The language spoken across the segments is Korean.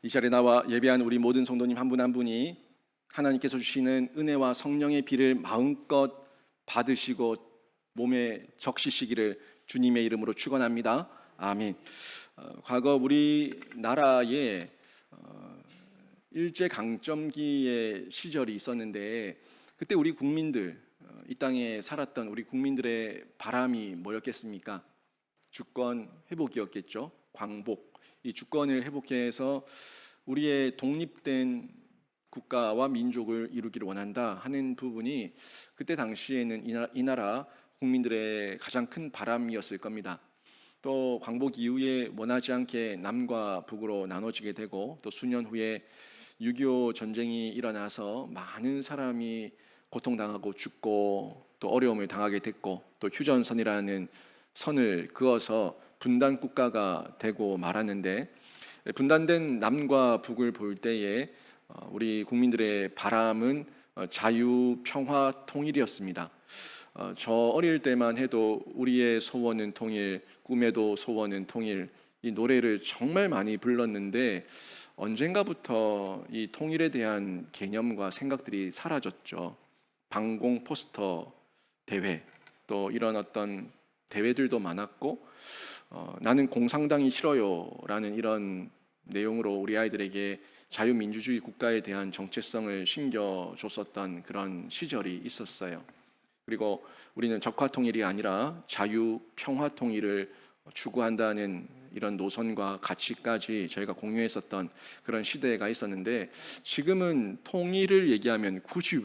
이 자리에 나와 예배한 우리 모든 성도님 한 분 한 분이 하나님께서 주시는 은혜와 성령의 비를 마음껏 받으시고 몸에 적시시기를 주님의 이름으로 축원합니다. 아멘. 과거 우리나라에 일제 강점기의 시절이 있었는데 그때 우리 국민들 이 땅에 살았던 우리 국민들의 바람이 뭐였겠습니까? 주권 회복이었겠죠. 광복. 이 주권을 회복해서 우리의 독립된 국가와 민족을 이루기를 원한다 하는 부분이 그때 당시에는 이 나라 국민들의 가장 큰 바람이었을 겁니다. 또 광복 이후에 원하지 않게 남과 북으로 나눠지게 되고 또 수년 후에 6.25 전쟁이 일어나서 많은 사람이 고통당하고 죽고 또 어려움을 당하게 됐고 또 휴전선이라는 선을 그어서 분단 국가가 되고 말았는데, 분단된 남과 북을 볼 때에 우리 국민들의 바람은 자유, 평화, 통일이었습니다. 저 어릴 때만 해도 우리의 소원은 통일, 꿈에도 소원은 통일, 이 노래를 정말 많이 불렀는데 언젠가부터 이 통일에 대한 개념과 생각들이 사라졌죠. 방공 포스터 대회, 또 이런 어떤 대회들도 많았고 나는 공산당이 싫어요라는 이런 내용으로 우리 아이들에게 자유민주주의 국가에 대한 정체성을 심겨줬었던 그런 시절이 있었어요. 그리고 우리는 적화통일이 아니라 자유, 평화통일을 추구한다는 이런 노선과 가치까지 저희가 공유했었던 그런 시대가 있었는데, 지금은 통일을 얘기하면 굳이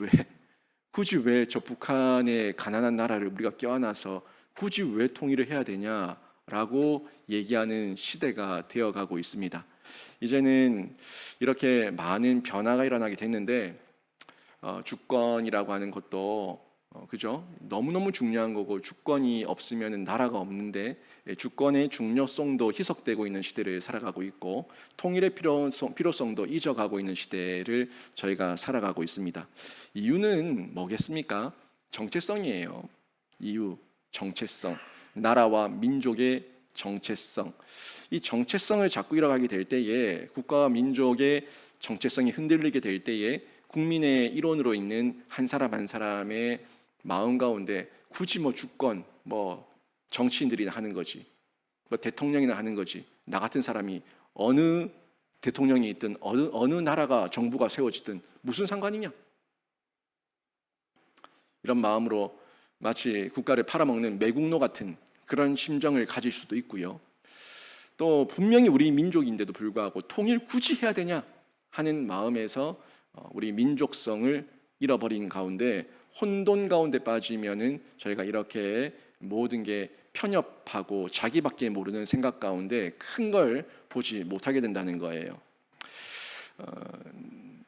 왜 저 북한의 가난한 나라를 우리가 껴안아서 굳이 왜 통일을 해야 되냐라고 얘기하는 시대가 되어가고 있습니다. 이제는 이렇게 많은 변화가 일어나게 됐는데 주권이라고 하는 것도 그죠? 너무너무 중요한 거고, 주권이 없으면 나라가 없는데 주권의 중요성도 희석되고 있는 시대를 살아가고 있고 통일의 필요성도 잊어가고 있는 시대를 저희가 살아가고 있습니다. 이유는 뭐겠습니까? 정체성이에요. 이유, 정체성, 나라와 민족의 정체성. 이 정체성을 자꾸 잃어가게 될 때에, 국가와 민족의 정체성이 흔들리게 될 때에 국민의 일원으로 있는 한 사람 한 사람의 마음 가운데 굳이 주권, 정치인들이나 하는 거지, 대통령이나 하는 거지, 나 같은 사람이 어느 대통령이 있든 어느 나라가 정부가 세워지든 무슨 상관이냐, 이런 마음으로 마치 국가를 팔아먹는 매국노 같은 그런 심정을 가질 수도 있고요. 또 분명히 우리 민족인데도 불구하고 통일 굳이 해야 되냐 하는 마음에서 우리 민족성을 잃어버린 가운데 혼돈 가운데 빠지면은 저희가 이렇게 모든 게 편협하고 자기밖에 모르는 생각 가운데 큰 걸 보지 못하게 된다는 거예요.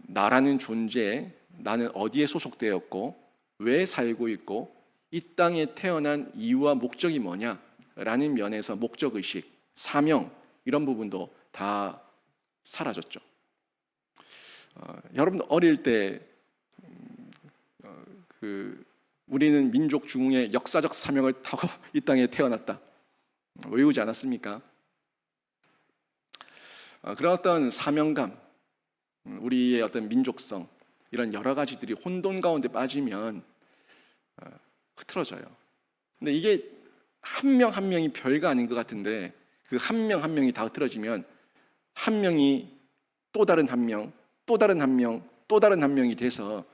나라는 존재, 나는 어디에 소속되었고 왜 살고 있고 이 땅에 태어난 이유와 목적이 뭐냐라는 면에서 목적의식, 사명, 이런 부분도 다 사라졌죠. 여러분 어릴 때 우리는 민족 중흥의 역사적 사명을 타고 이 땅에 태어났다, 외우지 않았습니까? 그런 어떤 사명감, 우리의 어떤 민족성, 이런 여러 가지들이 혼돈 가운데 빠지면 흐트러져요. 근데 이게 한 명 한 명이 별거 아닌 것 같은데, 그 한 명 한 명이 다 흐트러지면 한 명이 또 다른 한 명, 또 다른 한 명, 또 다른 한 명이 돼서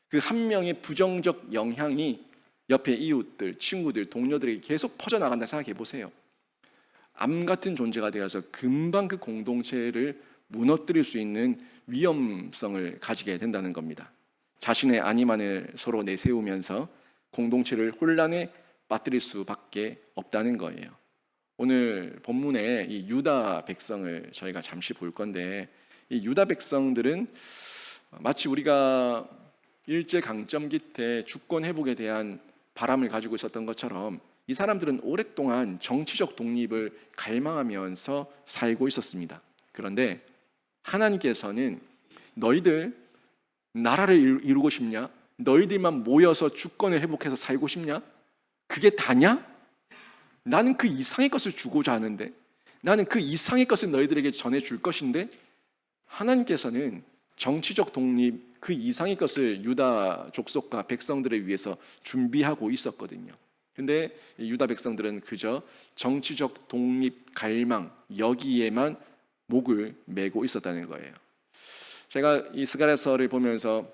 그 한 명의 부정적 영향이 옆에 이웃들, 친구들, 동료들에게 계속 퍼져나간다 생각해 보세요. 암 같은 존재가 되어서 금방 그 공동체를 무너뜨릴 수 있는 위험성을 가지게 된다는 겁니다. 자신의 안위만을 서로 내세우면서 공동체를 혼란에 빠뜨릴 수밖에 없다는 거예요. 오늘 본문에 이 유다 백성을 저희가 잠시 볼 건데, 이 유다 백성들은 마치 우리가 일제 강점기 때 주권 회복에 대한 바람을 가지고 있었던 것처럼 이 사람들은 오랫동안 정치적 독립을 갈망하면서 살고 있었습니다. 그런데 하나님께서는 너희들 나라를 이루고 싶냐? 너희들만 모여서 주권을 회복해서 살고 싶냐? 그게 다냐? 나는 그 이상의 것을 주고자 하는데, 나는 그 이상의 것을 너희들에게 전해줄 것인데 하나님께서는 정치적 독립 그 이상의 것을 유다 족속과 백성들을 위해서 준비하고 있었거든요. 근데 유다 백성들은 그저 정치적 독립 갈망 여기에만 목을 메고 있었다는 거예요. 제가 이 스가랴서를 보면서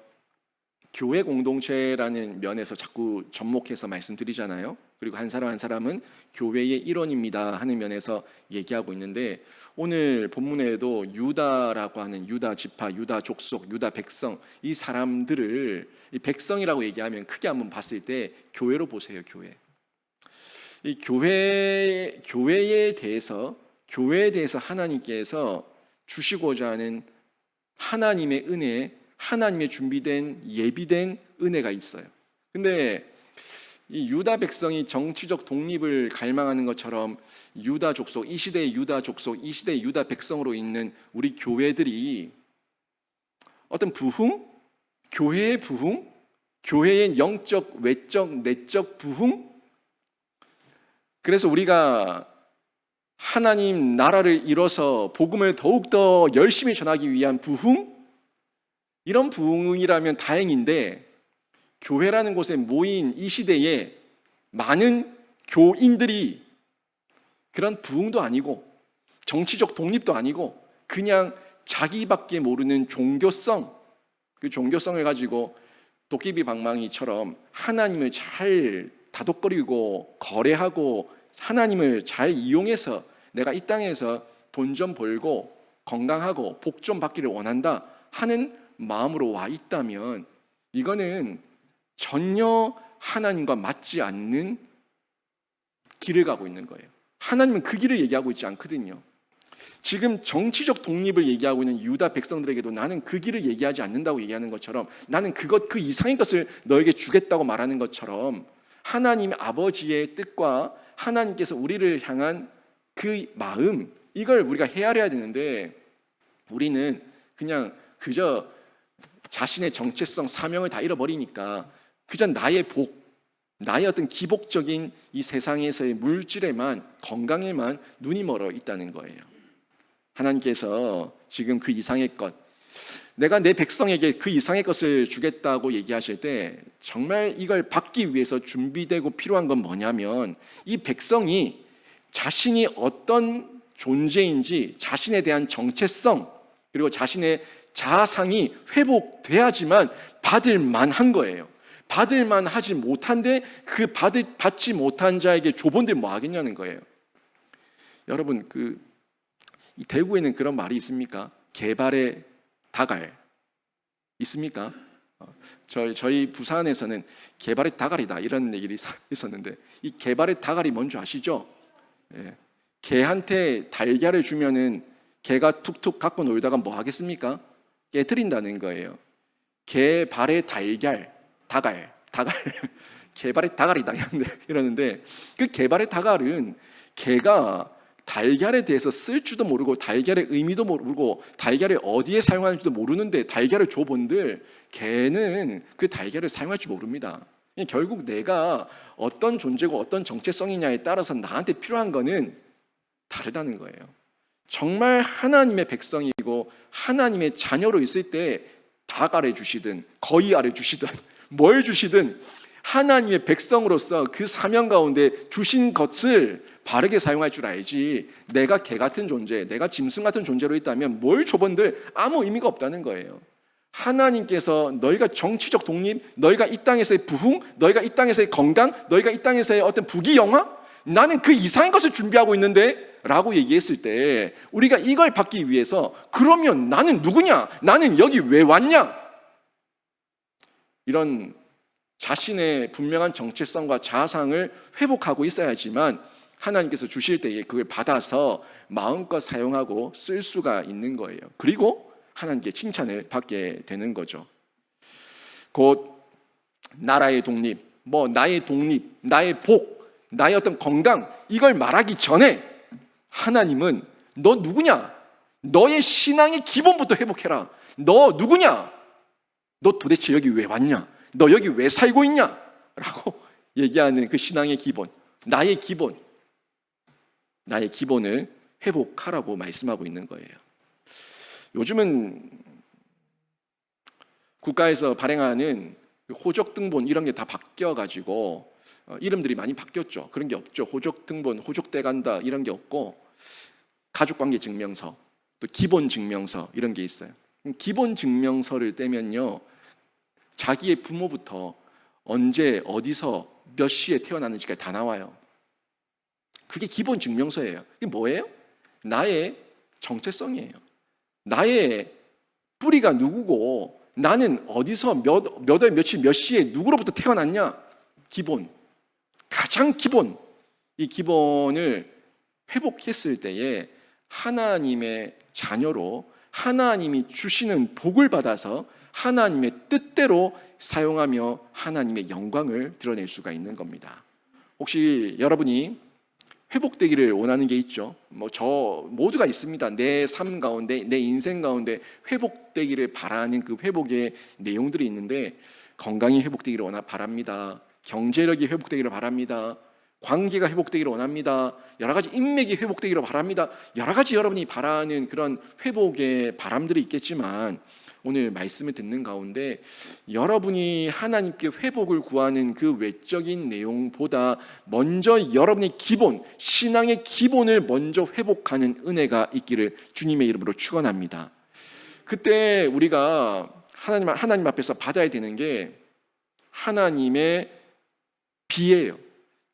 교회 공동체라는 면에서 자꾸 접목해서 말씀드리잖아요. 그리고 한 사람 한 사람은 교회의 일원입니다 하는 면에서 얘기하고 있는데, 오늘 본문에도 유다라고 하는 유다 지파, 유다 족속, 유다 백성, 이 사람들을 이 백성이라고 얘기하면 크게 한번 봤을 때 교회로 보세요. 교회. 이 교회에 대해서 하나님께서 주시고자 하는 하나님의 은혜, 하나님의 준비된 예비된 은혜가 있어요. 근데 이 유다 백성이 정치적 독립을 갈망하는 것처럼 유다 족속, 이 시대의 유다 족속, 이 시대의 유다 백성으로 있는 우리 교회들이 어떤 부흥, 교회의 부흥, 교회의 영적, 외적, 내적 부흥, 그래서 우리가 하나님 나라를 이뤄서 복음을 더욱더 열심히 전하기 위한 부흥, 이런 부흥이라면 다행인데, 교회라는 곳에 모인 이 시대에 많은 교인들이 그런 부흥도 아니고 정치적 독립도 아니고 그냥 자기밖에 모르는 종교성, 그 종교성을 가지고 도깨비 방망이처럼 하나님을 잘 다독거리고 거래하고 하나님을 잘 이용해서 내가 이 땅에서 돈 좀 벌고 건강하고 복 좀 받기를 원한다 하는 마음으로 와 있다면 이거는 전혀 하나님과 맞지 않는 길을 가고 있는 거예요. 하나님은 그 길을 얘기하고 있지 않거든요. 지금 정치적 독립을 얘기하고 있는 유다 백성들에게도 나는 그 길을 얘기하지 않는다고 얘기하는 것처럼, 나는 그 이상의 것을 너에게 주겠다고 말하는 것처럼, 하나님 아버지의 뜻과 하나님께서 우리를 향한 그 마음, 이걸 우리가 헤아려야 되는데, 우리는 그냥 그저 자신의 정체성, 사명을 다 잃어버리니까 그저 나의 복, 나의 어떤 기복적인 이 세상에서의 물질에만, 건강에만 눈이 멀어 있다는 거예요. 하나님께서 지금 그 이상의 것, 내가 내 백성에게 그 이상의 것을 주겠다고 얘기하실 때 정말 이걸 받기 위해서 준비되고 필요한 건 뭐냐면, 이 백성이 자신이 어떤 존재인지 자신에 대한 정체성 그리고 자신의 자아상이 회복돼야지만 받을 만한 거예요. 받을 만하지 못한데 그 받지 못한 자에게 줘본들 뭐 하겠냐는 거예요. 여러분, 이 대구에는 그런 말이 있습니까? 개발의 다갈 있습니까? 저희 부산에서는 개발의 다갈이다 이런 얘기를 있었는데, 이 개발의 다갈이 뭔지 아시죠? 예. 개한테 달걀을 주면은 개가 툭툭 갖고 놀다가 뭐 하겠습니까? 깨트린다는 거예요. 개발의 달걀, 다갈 개발의 다갈이다 이러는데, 그 개발의 다갈은 개가 달걀에 대해서 쓸 줄도 모르고 달걀의 의미도 모르고 달걀을 어디에 사용하는지도 모르는데 달걀을 줘본들 개는 그 달걀을 사용할 줄 모릅니다. 결국 내가 어떤 존재고 어떤 정체성이냐에 따라서 나한테 필요한 거는 다르다는 거예요. 정말 하나님의 백성이고 하나님의 자녀로 있을 때 닭 아래 주시든 거위 아래 주시든 뭘 주시든 하나님의 백성으로서 그 사명 가운데 주신 것을 바르게 사용할 줄 알지, 내가 개 같은 존재, 내가 짐승 같은 존재로 있다면 뭘 줘본들 아무 의미가 없다는 거예요. 하나님께서 너희가 정치적 독립, 너희가 이 땅에서의 부흥, 너희가 이 땅에서의 건강, 너희가 이 땅에서의 어떤 부귀영화, 나는 그 이상의 것을 준비하고 있는데 라고 얘기했을 때, 우리가 이걸 받기 위해서 그러면 나는 누구냐? 나는 여기 왜 왔냐? 이런 자신의 분명한 정체성과 자아상을 회복하고 있어야지만 하나님께서 주실 때에 그걸 받아서 마음껏 사용하고 쓸 수가 있는 거예요. 그리고 하나님께 칭찬을 받게 되는 거죠. 곧 나라의 독립, 나의 독립, 나의 복, 나의 어떤 건강, 이걸 말하기 전에 하나님은 너 누구냐? 너의 신앙의 기본부터 회복해라. 너 누구냐? 너 도대체 여기 왜 왔냐? 너 여기 왜 살고 있냐? 라고 얘기하는 그 신앙의 기본, 나의 기본을 회복하라고 말씀하고 있는 거예요. 요즘은 국가에서 발행하는 호적등본 이런 게 다 바뀌어가지고 이름들이 많이 바뀌었죠. 그런 게 없죠. 호적등본, 호적돼간다 이런 게 없고 가족관계증명서, 또 기본증명서 이런 게 있어요. 기본증명서를 떼면요, 자기의 부모부터 언제 어디서 몇 시에 태어났는지까지 다 나와요. 그게 기본증명서예요. 이게 뭐예요? 나의 정체성이에요. 나의 뿌리가 누구고 나는 어디서 몇 월 며칠 몇 시에 누구로부터 태어났냐? 기본, 가장 기본, 이 기본을 회복했을 때에 하나님의 자녀로 하나님이 주시는 복을 받아서 하나님의 뜻대로 사용하며 하나님의 영광을 드러낼 수가 있는 겁니다. 혹시 여러분이 회복되기를 원하는 게 있죠? 저 모두가 있습니다. 내 삶 가운데, 내 인생 가운데 회복되기를 바라는 그 회복의 내용들이 있는데, 건강이 회복되기를 바랍니다. 경제력이 회복되기를 바랍니다. 관계가 회복되기를 원합니다. 여러 가지 인맥이 회복되기를 바랍니다. 여러 가지 여러분이 바라는 그런 회복의 바람들이 있겠지만, 오늘 말씀을 듣는 가운데 여러분이 하나님께 회복을 구하는 그 외적인 내용보다 먼저 여러분의 기본, 신앙의 기본을 먼저 회복하는 은혜가 있기를 주님의 이름으로 축원합니다. 그때 우리가 하나님 앞에서 받아야 되는 게 하나님의 비예요.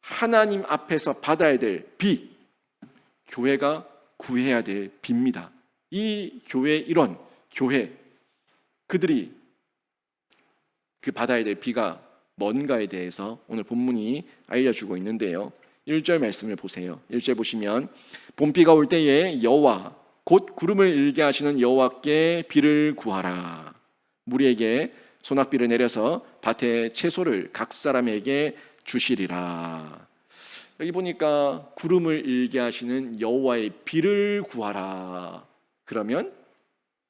하나님 앞에서 받아야 될 비, 교회가 구해야 될 비입니다. 이 교회의 일원, 교회, 그들이 그 받아야 될 비가 뭔가에 대해서 오늘 본문이 알려주고 있는데요. 1절 말씀을 보세요. 1절 보시면 봄비가 올 때에 여호와 곧 구름을 일게 하시는 여호와께 비를 구하라. 무리에게 소낙비를 내려서 밭의 채소를 각 사람에게 주시리라. 여기 보니까 구름을 일게 하시는 여호와의 비를 구하라. 그러면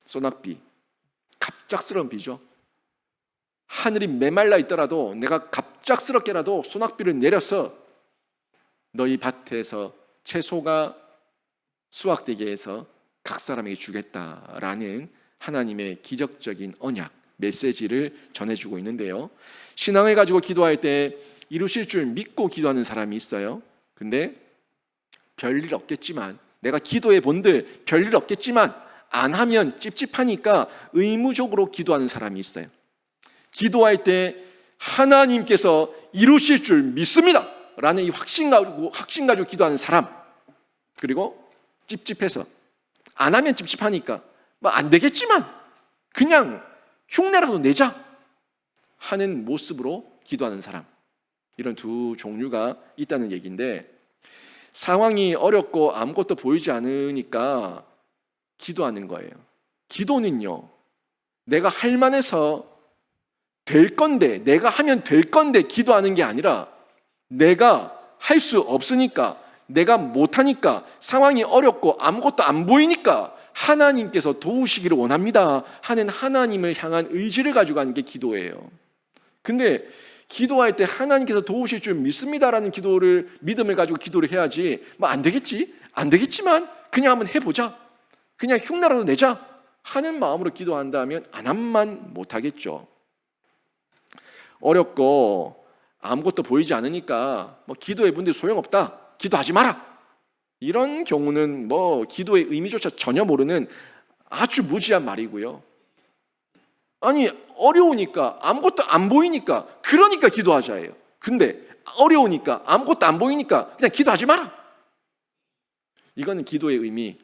소낙비, 갑작스러운 비죠. 하늘이 메말라 있더라도 내가 갑작스럽게라도 소낙비를 내려서 너희 밭에서 채소가 수확되게 해서 각 사람에게 주겠다라는 하나님의 기적적인 언약, 메시지를 전해주고 있는데요. 신앙을 가지고 기도할 때 이루실 줄 믿고 기도하는 사람이 있어요. 근데 별일 없겠지만, 내가 기도해 본들 별일 없겠지만 안 하면 찝찝하니까 의무적으로 기도하는 사람이 있어요. 기도할 때 하나님께서 이루실 줄 믿습니다 라는 이 확신 가지고 기도하는 사람, 그리고 찝찝해서 안 하면 찝찝하니까 안 되겠지만 그냥 흉내라도 내자 하는 모습으로 기도하는 사람, 이런 두 종류가 있다는 얘기인데, 상황이 어렵고 아무것도 보이지 않으니까 기도하는 거예요. 기도는요, 내가 할 만해서 될 건데, 내가 하면 될 건데 기도하는 게 아니라 내가 할 수 없으니까, 내가 못하니까, 상황이 어렵고 아무것도 안 보이니까 하나님께서 도우시기를 원합니다 하는 하나님을 향한 의지를 가지고 하는 게 기도예요. 근데 기도할 때 하나님께서 도우실 줄 믿습니다라는 기도를, 믿음을 가지고 기도를 해야지, 안 되겠지? 안 되겠지만 그냥 한번 해보자, 그냥 흉내라도 내자 하는 마음으로 기도한다면 안 함만 못하겠죠. 어렵고 아무것도 보이지 않으니까 기도해 본데 소용없다, 기도하지 마라, 이런 경우는 기도의 의미조차 전혀 모르는 아주 무지한 말이고요. 아니, 어려우니까 아무것도 안 보이니까 그러니까 기도하자예요. 근데 어려우니까 아무것도 안 보이니까 그냥 기도하지 마라, 이거는 기도의 의미,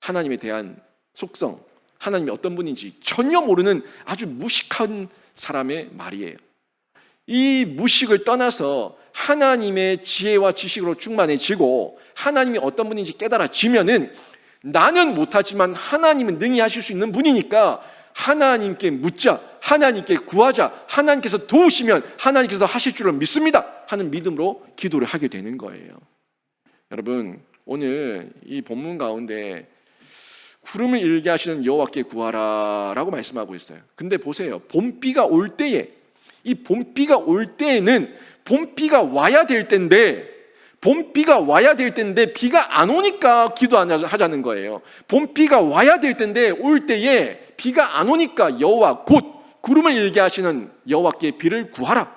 하나님에 대한 속성, 하나님이 어떤 분인지 전혀 모르는 아주 무식한 사람의 말이에요. 이 무식을 떠나서 하나님의 지혜와 지식으로 충만해지고 하나님이 어떤 분인지 깨달아지면은, 나는 못하지만 하나님은 능히 하실 수 있는 분이니까 하나님께 묻자, 하나님께 구하자, 하나님께서 도우시면 하나님께서 하실 줄을 믿습니다 하는 믿음으로 기도를 하게 되는 거예요. 여러분, 오늘 이 본문 가운데 구름을 일게 하시는 여호와께 구하라 라고 말씀하고 있어요. 근데 보세요, 봄비가 올 때에, 이 봄비가 올 때에는 봄비가 와야 될 때인데 봄비가 와야 될 때인데 비가 안 오니까 기도하자는 거예요. 봄비가 와야 될 때인데 올 때에 비가 안 오니까 여호와 곧 구름을 일게 하시는 여호와께 비를 구하라.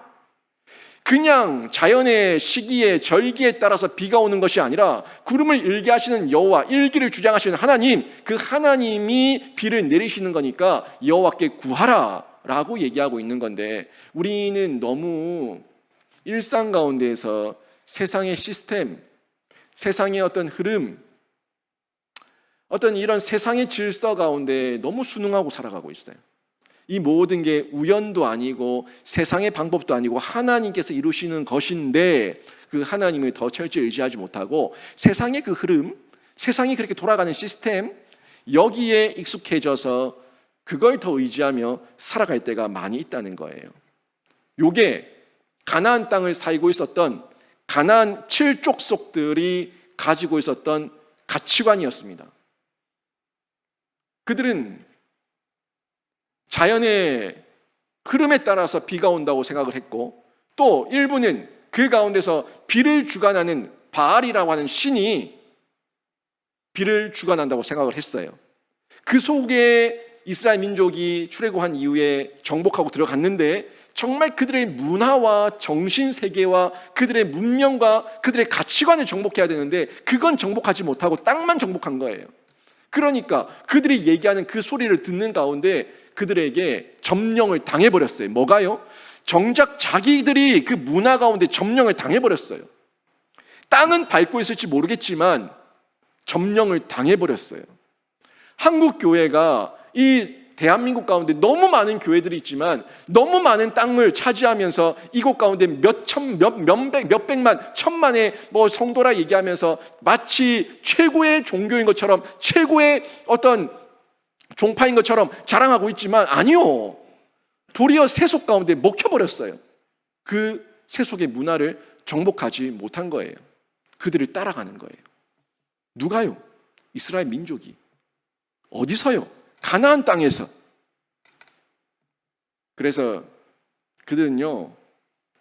그냥 자연의 시기에 절기에 따라서 비가 오는 것이 아니라 구름을 일게 하시는 여호와, 일기를 주장하시는 하나님, 그 하나님이 비를 내리시는 거니까 여호와께 구하라 라고 얘기하고 있는 건데, 우리는 너무 일상 가운데에서 세상의 시스템, 세상의 어떤 흐름, 어떤 이런 세상의 질서 가운데 너무 순응하고 살아가고 있어요. 이 모든 게 우연도 아니고 세상의 방법도 아니고 하나님께서 이루시는 것인데, 그 하나님을 더 철저히 의지하지 못하고 세상의 그 흐름, 세상이 그렇게 돌아가는 시스템, 여기에 익숙해져서 그걸 더 의지하며 살아갈 때가 많이 있다는 거예요. 요게 가나안 땅을 살고 있었던 가나안 7족속들이 가지고 있었던 가치관이었습니다. 그들은 자연의 흐름에 따라서 비가 온다고 생각을 했고, 또 일부는 그 가운데서 비를 주관하는 바알이라고 하는 신이 비를 주관한다고 생각을 했어요. 그 속에 이스라엘 민족이 출애굽한 이후에 정복하고 들어갔는데, 정말 그들의 문화와 정신세계와 그들의 문명과 그들의 가치관을 정복해야 되는데 그건 정복하지 못하고 땅만 정복한 거예요. 그러니까 그들이 얘기하는 그 소리를 듣는 가운데 그들에게 점령을 당해버렸어요. 뭐가요? 정작 자기들이 그 문화 가운데 점령을 당해버렸어요. 땅은 밟고 있을지 모르겠지만 점령을 당해버렸어요. 한국 교회가 이 대한민국 가운데 너무 많은 교회들이 있지만 너무 많은 땅을 차지하면서 이곳 가운데 몇백만, 천만의 성도라 얘기하면서 마치 최고의 종교인 것처럼, 최고의 어떤 종파인 것처럼 자랑하고 있지만 아니요. 도리어 세속 가운데 먹혀버렸어요. 그 세속의 문화를 정복하지 못한 거예요. 그들을 따라가는 거예요. 누가요? 이스라엘 민족이. 어디서요? 가나안 땅에서. 그래서 그들은요,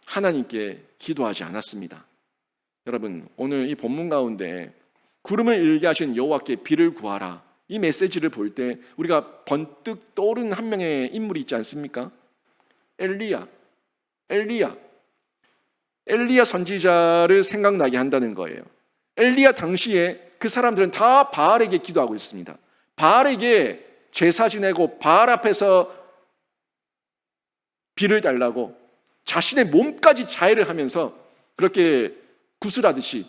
하나님께 기도하지 않았습니다. 여러분, 오늘 이 본문 가운데 구름을 일게 하신 여호와께 비를 구하라, 이 메시지를 볼 때 우리가 번뜩 떠오르는 한 명의 인물이 있지 않습니까? 엘리야 선지자를 생각나게 한다는 거예요. 엘리야 당시에 그 사람들은 다 바알에게 기도하고 있습니다. 바알에게 제사 지내고 바알 앞에서 비를 달라고 자신의 몸까지 자해를 하면서 그렇게 구슬하듯이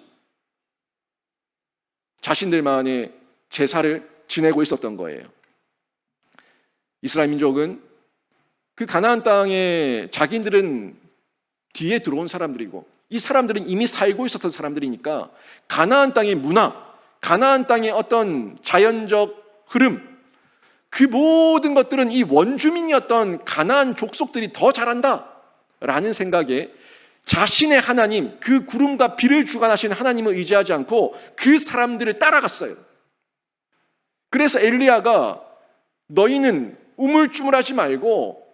자신들만의 제사를 지내고 있었던 거예요. 이스라엘 민족은 그 가나안 땅에 자기들은 뒤에 들어온 사람들이고 이 사람들은 이미 살고 있었던 사람들이니까 가나안 땅의 문화, 가나안 땅의 어떤 자연적 흐름, 그 모든 것들은 이 원주민이었던 가나안 족속들이 더 잘한다 라는 생각에 자신의 하나님, 그 구름과 비를 주관하신 하나님을 의지하지 않고 그 사람들을 따라갔어요. 그래서 엘리야가 너희는 우물쭈물하지 말고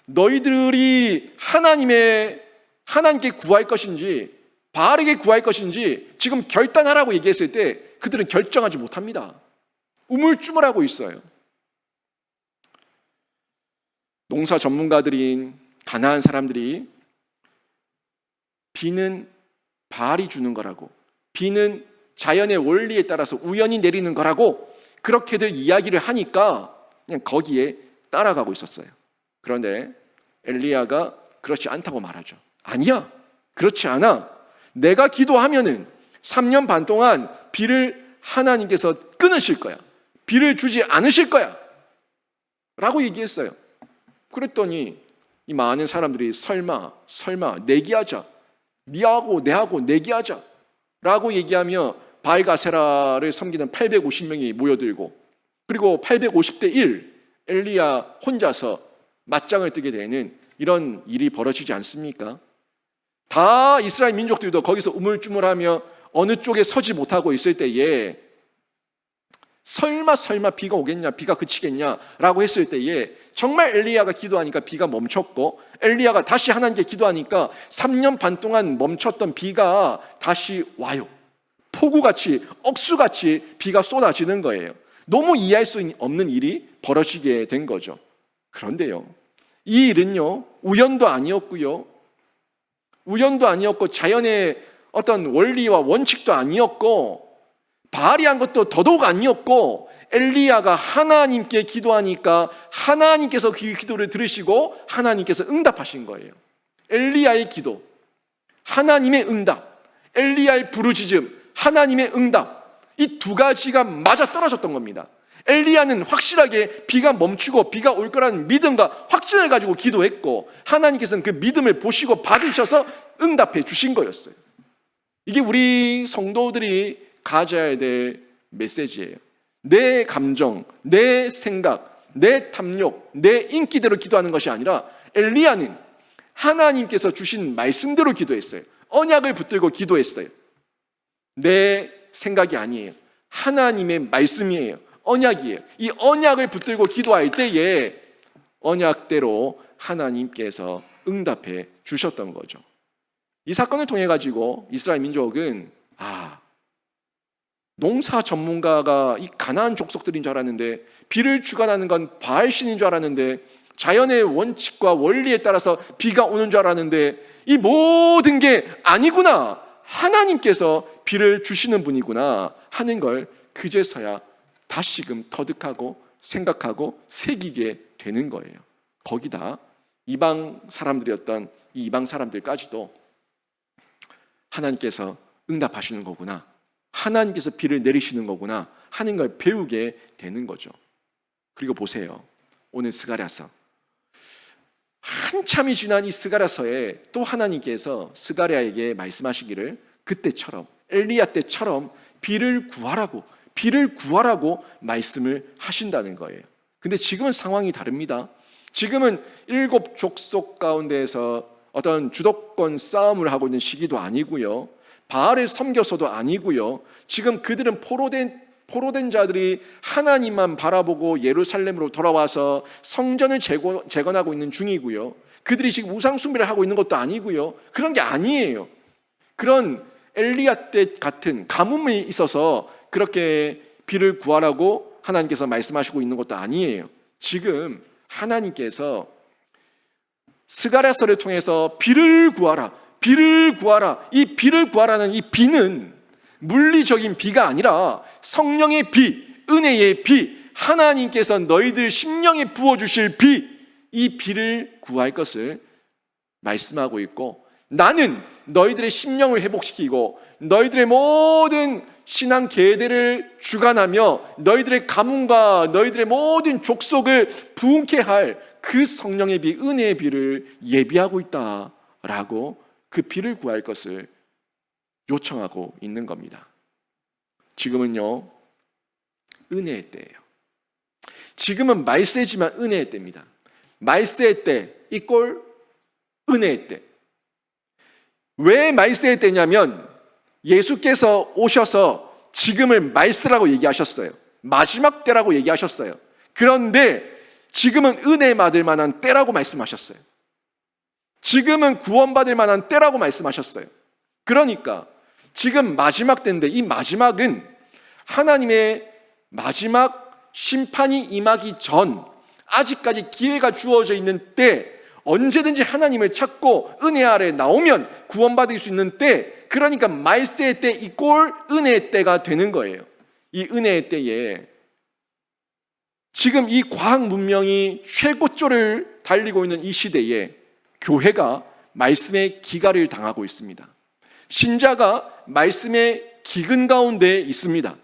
너희들이 하나님께 구할 것인지 바알에게 구할 것인지 지금 결단하라고 얘기했을 때 그들은 결정하지 못합니다. 우물쭈물하고 있어요. 농사 전문가들인 가나안 사람들이 비는 바알이 주는 거라고, 비는 자연의 원리에 따라서 우연히 내리는 거라고 그렇게들 이야기를 하니까 그냥 거기에 따라가고 있었어요. 그런데 엘리야가 그렇지 않다고 말하죠. 아니야, 그렇지 않아. 내가 기도하면은 3년 반 동안 비를 하나님께서 끊으실 거야. 비를 주지 않으실 거야 라고 얘기했어요. 그랬더니 이 많은 사람들이 설마 내기하자, 니하고 내하고 내기하자 라고 얘기하며 바알가세라를 섬기는 850명이 모여들고, 그리고 850대 1 엘리야 혼자서 맞짱을 뜨게 되는 이런 일이 벌어지지 않습니까? 다 이스라엘 민족들도 거기서 우물쭈물하며 어느 쪽에 서지 못하고 있을 때에 설마 비가 오겠냐, 비가 그치겠냐라고 했을 때에 정말 엘리야가 기도하니까 비가 멈췄고, 엘리야가 다시 하나님께 기도하니까 3년 반 동안 멈췄던 비가 다시 와요. 폭우같이, 억수같이 비가 쏟아지는 거예요. 너무 이해할 수 없는 일이 벌어지게 된 거죠. 그런데요, 이 일은요, 우연도 아니었고요, 자연의 어떤 원리와 원칙도 아니었고, 바알이 한 것도 더더욱 아니었고, 엘리야가 하나님께 기도하니까 하나님께서 그 기도를 들으시고 하나님께서 응답하신 거예요. 엘리야의 기도, 하나님의 응답, 엘리야의 부르짖음, 하나님의 응답, 이 두 가지가 맞아 떨어졌던 겁니다. 엘리야는 확실하게 비가 멈추고 비가 올 거라는 믿음과 확신을 가지고 기도했고, 하나님께서는 그 믿음을 보시고 받으셔서 응답해 주신 거였어요. 이게 우리 성도들이 가져야 될 메시지예요. 내 감정, 내 생각, 내 탐욕, 내 인기대로 기도하는 것이 아니라, 엘리야는 하나님께서 주신 말씀대로 기도했어요. 언약을 붙들고 기도했어요. 내 생각이 아니에요. 하나님의 말씀이에요. 언약이에요. 이 언약을 붙들고 기도할 때에 언약대로 하나님께서 응답해 주셨던 거죠. 이 사건을 통해 가지고 이스라엘 민족은 농사 전문가가 이 가나안 족속들인 줄 알았는데, 비를 주관하는 건 바알신인 줄 알았는데, 자연의 원칙과 원리에 따라서 비가 오는 줄 알았는데, 이 모든 게 아니구나, 하나님께서 비를 주시는 분이구나 하는 걸 그제서야 다시금 터득하고 생각하고 새기게 되는 거예요. 거기다 이방 사람들이었던 이 이방 사람들까지도 하나님께서 응답하시는 거구나, 하나님께서 비를 내리시는 거구나 하는 걸 배우게 되는 거죠. 그리고 보세요, 오늘 스가랴서, 한참이 지난 이 스가랴서에 또 하나님께서 스가랴에게 말씀하시기를 그때처럼, 엘리야 때처럼 비를 구하라고 말씀을 하신다는 거예요. 근데 지금은 상황이 다릅니다. 지금은 7 족속 가운데에서 어떤 주도권 싸움을 하고 있는 시기도 아니고요, 바알을 섬겨서도 아니고요, 지금 그들은 포로된 자들이 하나님만 바라보고 예루살렘으로 돌아와서 성전을 재건하고 있는 중이고요, 그들이 지금 우상 숭배를 하고 있는 것도 아니고요, 그런 게 아니에요. 그런 엘리야 때 같은 가뭄이 있어서 그렇게 비를 구하라고 하나님께서 말씀하시고 있는 것도 아니에요. 지금 하나님께서 스가랴서를 통해서 비를 구하라. 이 비를 구하라는 이 비는 물리적인 비가 아니라 성령의 비, 은혜의 비, 하나님께서 너희들 심령에 부어주실 비, 이 비를 구할 것을 말씀하고 있고, 나는 너희들의 심령을 회복시키고 너희들의 모든 신앙 계대를 주관하며 너희들의 가문과 너희들의 모든 족속을 부흥케 할 그 성령의 비, 은혜의 비를 예비하고 있다라고 그 비를 구할 것을 요청하고 있는 겁니다. 지금은요, 은혜의 때예요. 지금은 말세지만 은혜의 때입니다. 말세의 때 이꼴 은혜의 때. 왜 말세의 때냐면 예수께서 오셔서 지금을 말세라고 얘기하셨어요. 마지막 때라고 얘기하셨어요. 그런데 지금은 은혜 받을 만한 때라고 말씀하셨어요. 지금은 구원받을 만한 때라고 말씀하셨어요. 그러니까 지금 마지막 때인데, 이 마지막은 하나님의 마지막 심판이 임하기 전, 아직까지 기회가 주어져 있는 때, 언제든지 하나님을 찾고 은혜 아래 나오면 구원받을 수 있는 때, 그러니까 말세의 때 이꼴 은혜의 때가 되는 거예요. 이 은혜의 때에 지금 이 과학 문명이 최고조를 달리고 있는 이 시대에 교회가 말씀의 기갈을 당하고 있습니다. 신자가 말씀의 기근 가운데 있습니다.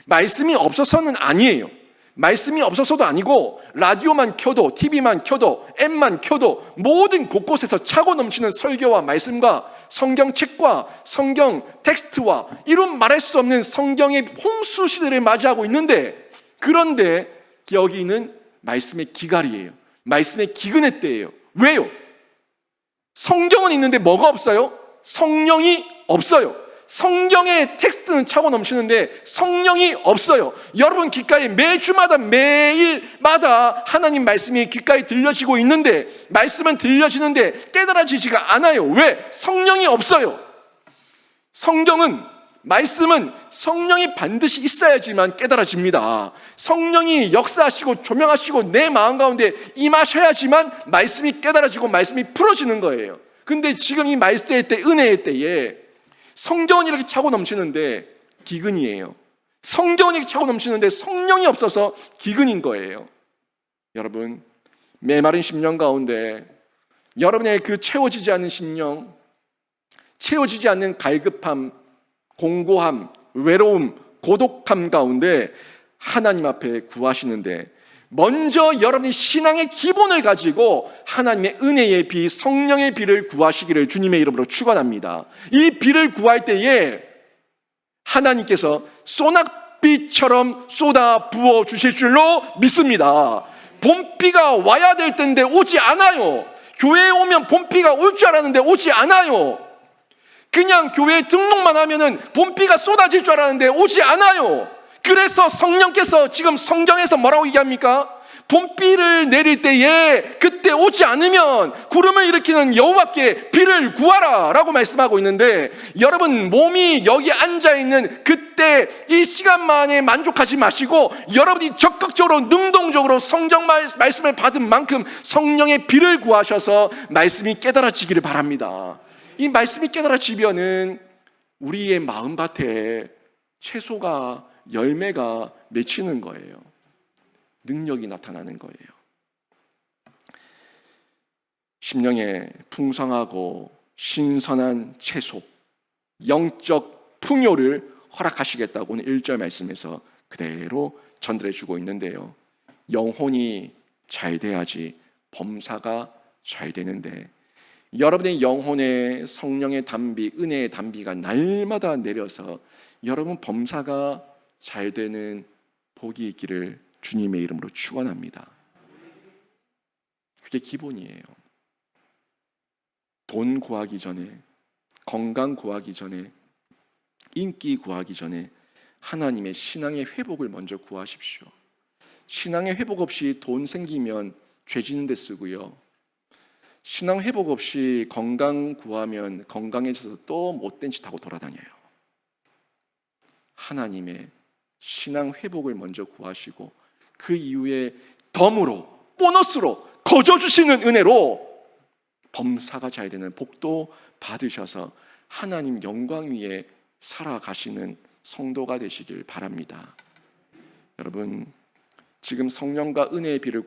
말씀이 없어서는 아니에요. 말씀이 없어서도 아니고, 라디오만 켜도, TV만 켜도, 앱만 켜도 모든 곳곳에서 차고 넘치는 설교와 말씀과 성경책과 성경 텍스트와 이런 말할 수 없는 성경의 홍수 시대를 맞이하고 있는데, 그런데 여기는 말씀의 기갈이에요. 말씀의 기근의 때예요. 왜요? 성경은 있는데 뭐가 없어요? 성령이 없어요. 성경의 텍스트는 차고 넘치는데 성령이 없어요. 여러분 귓가에 매주마다 매일마다 하나님 말씀이 귓가에 들려지고 있는데, 말씀은 들려지는데 깨달아지지가 않아요. 왜? 성령이 없어요. 말씀은 성령이 반드시 있어야지만 깨달아집니다. 성령이 역사하시고 조명하시고 내 마음 가운데 임하셔야지만 말씀이 깨달아지고 말씀이 풀어지는 거예요. 근데 지금 이 말세의 때, 은혜의 때에 성경은 이렇게 차고 넘치는데 기근이에요. 성경은 이렇게 차고 넘치는데 성령이 없어서 기근인 거예요. 여러분, 메마른 심령 가운데 여러분의 그 채워지지 않는 심령, 채워지지 않는 갈급함, 공고함, 외로움, 고독함 가운데 하나님 앞에 구하시는데, 먼저 여러분이 신앙의 기본을 가지고 하나님의 은혜의 비, 성령의 비를 구하시기를 주님의 이름으로 축원합니다. 이 비를 구할 때에 하나님께서 소낙비처럼 쏟아 부어 주실 줄로 믿습니다. 봄비가 와야 될 텐데 오지 않아요. 교회에 오면 봄비가 올 줄 알았는데 오지 않아요. 그냥 교회에 등록만 하면은 봄비가 쏟아질 줄 알았는데 오지 않아요. 그래서 성령께서 지금 성경에서 뭐라고 얘기합니까? 봄비를 내릴 때에 그때 오지 않으면 구름을 일으키는 여호와께 비를 구하라 라고 말씀하고 있는데, 여러분 몸이 여기 앉아있는 그때 이 시간만에 만족하지 마시고 여러분이 적극적으로 능동적으로 성경 말씀을 받은 만큼 성령의 비를 구하셔서 말씀이 깨달아지기를 바랍니다. 이 말씀이 깨달아지면은 우리의 마음밭에 채소가, 열매가 맺히는 거예요. 능력이 나타나는 거예요. 심령에 풍성하고 신선한 채소, 영적 풍요를 허락하시겠다고 오늘 1절 말씀에서 그대로 전달해 주고 있는데요. 영혼이 잘 돼야지 범사가 잘 되는데, 여러분의 영혼에 성령의 단비, 은혜의 단비가 날마다 내려서 여러분 범사가 잘 되는 복이 있기를 주님의 이름으로 축원합니다. 그게 기본이에요. 돈 구하기 전에, 건강 구하기 전에, 인기 구하기 전에 하나님의 신앙의 회복을 먼저 구하십시오. 신앙의 회복 없이 돈 생기면 죄 짓는 데 쓰고요, 신앙 회복 없이 건강 구하면 건강해져서 또 못된 짓 하고 돌아다녀요. 하나님의 신앙 회복을 먼저 구하시고 그 이후에 덤으로, 보너스로 거저 주시는 은혜로 범사가 잘 되는 복도 받으셔서 하나님 영광 위에 살아가시는 성도가 되시길 바랍니다. 여러분, 지금 성령과 은혜의 비를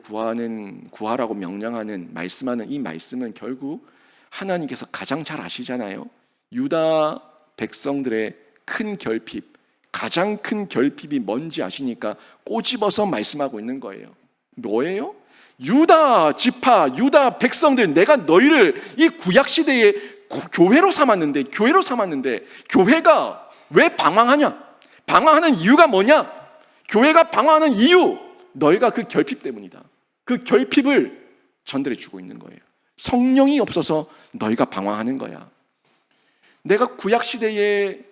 구하라고 명령하는, 말씀하는 이 말씀은 결국 하나님께서 가장 잘 아시잖아요. 유다 백성들의 큰 결핍, 가장 큰 결핍이 뭔지 아시니까 꼬집어서 말씀하고 있는 거예요. 뭐예요? 유다 지파, 유다 백성들, 내가 너희를 이 구약 시대에 교회로 삼았는데 교회가 왜 방황하냐? 방황하는 이유가 뭐냐? 교회가 방황하는 이유, 너희가 그 결핍 때문이다. 그 결핍을 전달해 주고 있는 거예요. 성령이 없어서 너희가 방황하는 거야. 내가 구약 시대에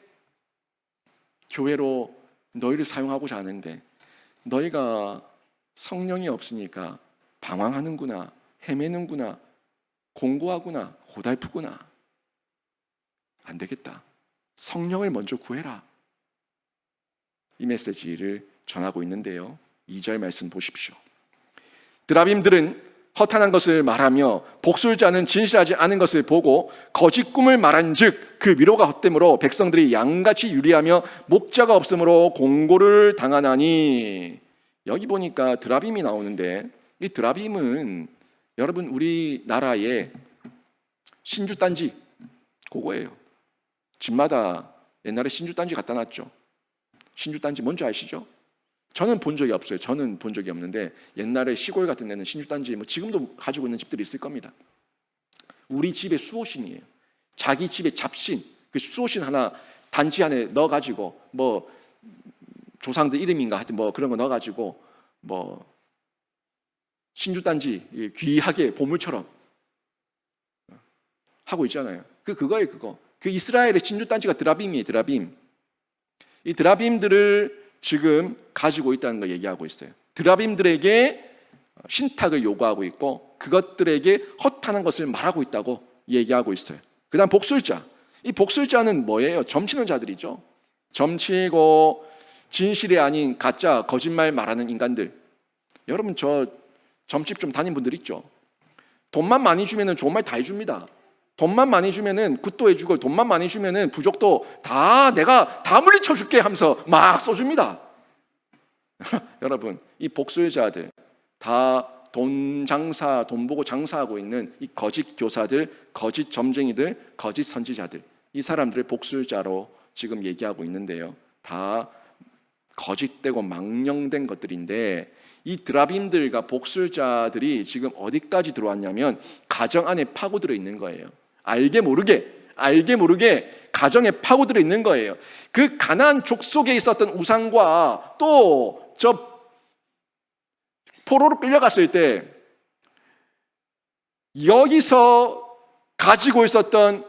교회로 너희를 사용하고자 하는데 너희가 성령이 없으니까 방황하는구나, 헤매는구나, 공고하구나, 고달프구나. 안 되겠다. 성령을 먼저 구해라. 이 메시지를 전하고 있는데요. 2절 말씀 보십시오. 드라빔들은 허탄한 것을 말하며 복술자는 진실하지 않은 것을 보고 거짓 꿈을 말한즉 그 위로가 헛되므로 백성들이 양같이 유리하며 목자가 없으므로 공고를 당하나니. 여기 보니까 드라빔이 나오는데, 이 드라빔은 여러분 우리나라의 신주단지 그거예요. 집마다 옛날에 신주단지 갖다 놨죠. 신주단지 뭔지 아시죠? 저는 본 적이 없어요. 저는 본 적이 없는데 옛날에 시골 같은 데는 신주단지 지금도 가지고 있는 집들이 있을 겁니다. 우리 집의 수호신이에요. 자기 집의 잡신, 그 수호신 하나 단지 안에 넣어가지고 뭐 조상들 이름인가 하여튼 뭐 그런 거 넣어가지고 뭐 신주단지 귀하게 보물처럼 하고 있잖아요. 그거예요. 그거 그 이스라엘의 진주단지가 드라빔이에요. 드라빔. 이 드라빔들을 지금 가지고 있다는 걸 얘기하고 있어요. 드라빔들에게 신탁을 요구하고 있고 그것들에게 허탄한 것을 말하고 있다고 얘기하고 있어요. 그 다음 복술자. 이 복술자는 뭐예요? 점치는 자들이죠. 점치고 진실이 아닌 가짜 거짓말 말하는 인간들. 여러분 저 점집 좀 다닌 분들 있죠? 돈만 많이 주면 좋은 말 다 해줍니다. 돈만 많이 주면은 굿도 해주고 돈만 많이 주면은 부족도 다 내가 다 물리쳐줄게 하면서 막 써줍니다. 여러분 이 복술자들 다 돈 장사, 돈 보고 장사하고 있는 이 거짓 교사들, 거짓 점쟁이들, 거짓 선지자들, 이 사람들의 복술자로 지금 얘기하고 있는데요. 다 거짓되고 망령된 것들인데 이 드라빔들과 복술자들이 지금 어디까지 들어왔냐면 가정 안에 파고들어 있는 거예요. 알게 모르게 가정에 파고들어 있는 거예요. 그 가나안 족속에 있었던 우상과 또 저 포로로 끌려갔을 때 여기서 가지고 있었던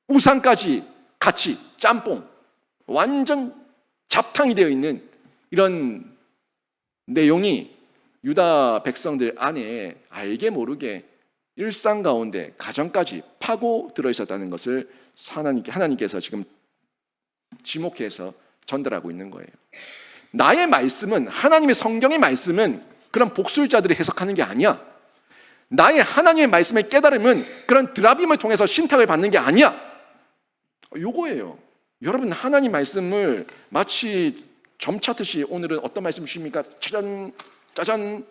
우상까지 같이 짬뽕, 완전 잡탕이 되어 있는 이런 내용이 유다 백성들 안에 알게 모르게 일상 가운데 가정까지 파고 들어 있었다는 것을 하나님께서 지금 지목해서 전달하고 있는 거예요. 나의 말씀은, 하나님의 성경의 말씀은 그런 복술자들이 해석하는 게 아니야. 나의 하나님의 말씀의 깨달음은 그런 드라빔을 통해서 신탁을 받는 게 아니야. 요거예요. 여러분 하나님 말씀을 마치 점 찾듯이 오늘은 어떤 말씀 주십니까? 짜잔 짜잔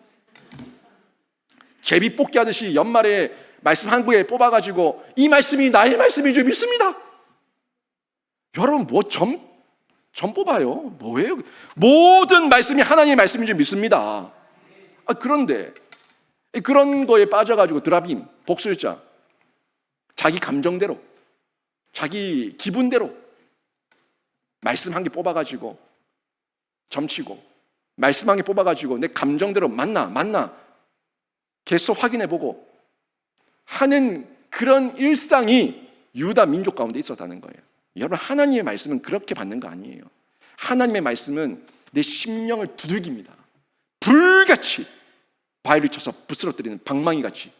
제비 뽑기 하듯이 연말에 말씀 한 구에 뽑아가지고 이 말씀이 나의 말씀인 줄 믿습니다. 여러분 뭐 점 뽑아요? 뭐예요? 모든 말씀이 하나님의 말씀인 줄 믿습니다. 그런데 그런 거에 빠져가지고 드라빔, 복술자, 자기 감정대로, 자기 기분대로 말씀 한 개 뽑아가지고 점치고, 말씀 한 개 뽑아가지고 내 감정대로 맞나 계속 확인해보고 하는 그런 일상이 유다 민족 가운데 있었다는 거예요. 여러분 하나님의 말씀은 그렇게 받는 거 아니에요. 하나님의 말씀은 내 심령을 두들깁니다. 불같이 바위를 쳐서 부스러뜨리는 방망이같이.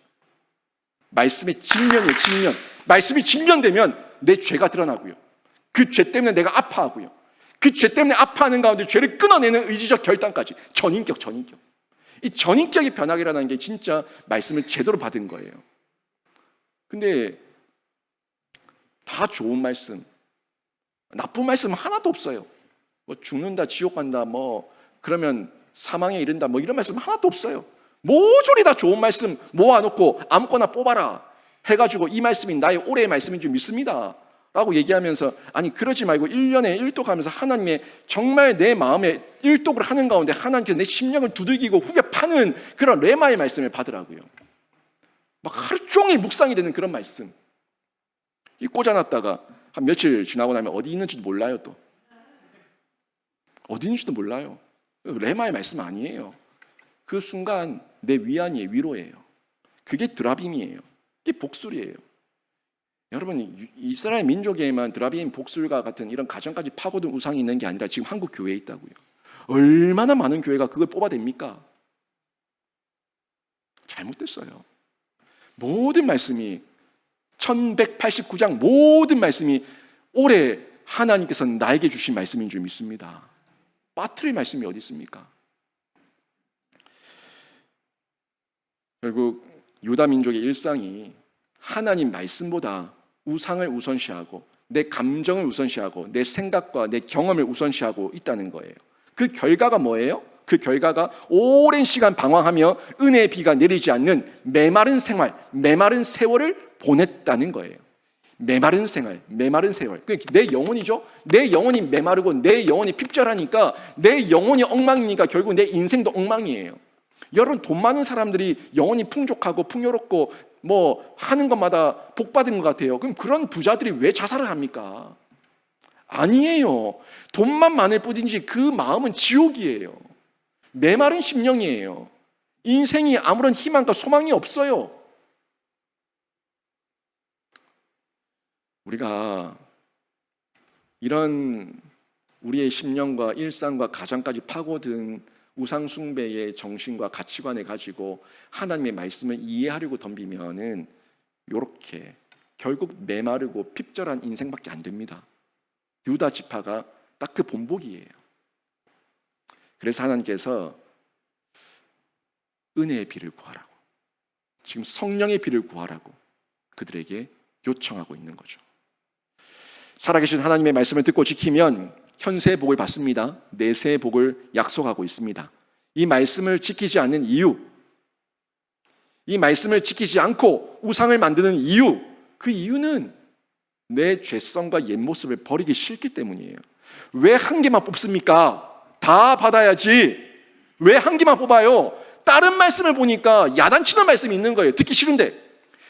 말씀의 직면이에요. 직면. 말씀이 직면되면 내 죄가 드러나고요. 그 죄 때문에 내가 아파하고요. 그 죄 때문에 아파하는 가운데 죄를 끊어내는 의지적 결단까지. 전인격. 이 전인격의 변화라는 게 진짜 말씀을 제대로 받은 거예요. 근데 다 좋은 말씀, 나쁜 말씀 하나도 없어요. 뭐 죽는다, 지옥 간다, 뭐 그러면 사망에 이른다, 뭐 이런 말씀 하나도 없어요. 모조리 다 좋은 말씀 모아놓고 아무거나 뽑아라 해가지고 이 말씀이 나의 올해의 말씀인 줄 믿습니다 라고 얘기하면서, 아니 그러지 말고 1년에 1독하면서 하나님의 정말 내 마음에 1독을 하는 가운데 하나님께서 내 심령을 두들기고 후벼 파는 그런 레마의 말씀을 받으라고요. 막 하루 종일 묵상이 되는 그런 말씀. 이 꽂아놨다가 한 며칠 지나고 나면 어디 있는지도 몰라요. 또 어디 있는지도 몰라요. 레마의 말씀 아니에요. 그 순간 내 위안이에요. 위로예요. 그게 드라빔이에요. 그게 복술이에요. 여러분 이스라엘 민족에만 드라빔, 복술과 같은 이런 가정까지 파고든 우상이 있는 게 아니라 지금 한국 교회에 있다고요. 얼마나 많은 교회가 그걸 뽑아댑니까? 잘못됐어요. 모든 말씀이 1189장 모든 말씀이 올해 하나님께서 나에게 주신 말씀인 줄 믿습니다. 빠트릴 말씀이 어디 있습니까? 결국 유다 민족의 일상이 하나님 말씀보다 우상을 우선시하고 내 감정을 우선시하고 내 생각과 내 경험을 우선시하고 있다는 거예요. 그 결과가 뭐예요? 그 결과가 오랜 시간 방황하며 은혜의 비가 내리지 않는 메마른 생활, 메마른 세월을 보냈다는 거예요. 메마른 생활, 메마른 세월. 내 영혼이죠. 내 영혼이 메마르고 내 영혼이 핍절하니까 내 영혼이 엉망이니까 결국 내 인생도 엉망이에요. 여러분 돈 많은 사람들이 영혼이 풍족하고 풍요롭고 뭐 하는 것마다 복 받은 것 같아요. 그럼 그런 부자들이 왜 자살을 합니까? 아니에요. 돈만 많을 뿐이지 그 마음은 지옥이에요. 메마른 심령이에요. 인생이 아무런 희망과 소망이 없어요. 우리가 이런 우리의 심령과 일상과 가정까지 파고든 우상숭배의 정신과 가치관을 가지고 하나님의 말씀을 이해하려고 덤비면은 요렇게 결국 메마르고 핍절한 인생밖에 안 됩니다. 유다 지파가 딱 그 본보기예요. 그래서 하나님께서 은혜의 비를 구하라고, 지금 성령의 비를 구하라고 그들에게 요청하고 있는 거죠. 살아계신 하나님의 말씀을 듣고 지키면 현세의 복을 받습니다. 내세의 복을 약속하고 있습니다. 이 말씀을 지키지 않는 이유, 이 말씀을 지키지 않고 우상을 만드는 이유, 그 이유는 내 죄성과 옛 모습을 버리기 싫기 때문이에요. 왜 한 개만 뽑습니까? 다 받아야지. 왜 한 개만 뽑아요? 다른 말씀을 보니까 야단치는 말씀이 있는 거예요. 듣기 싫은데.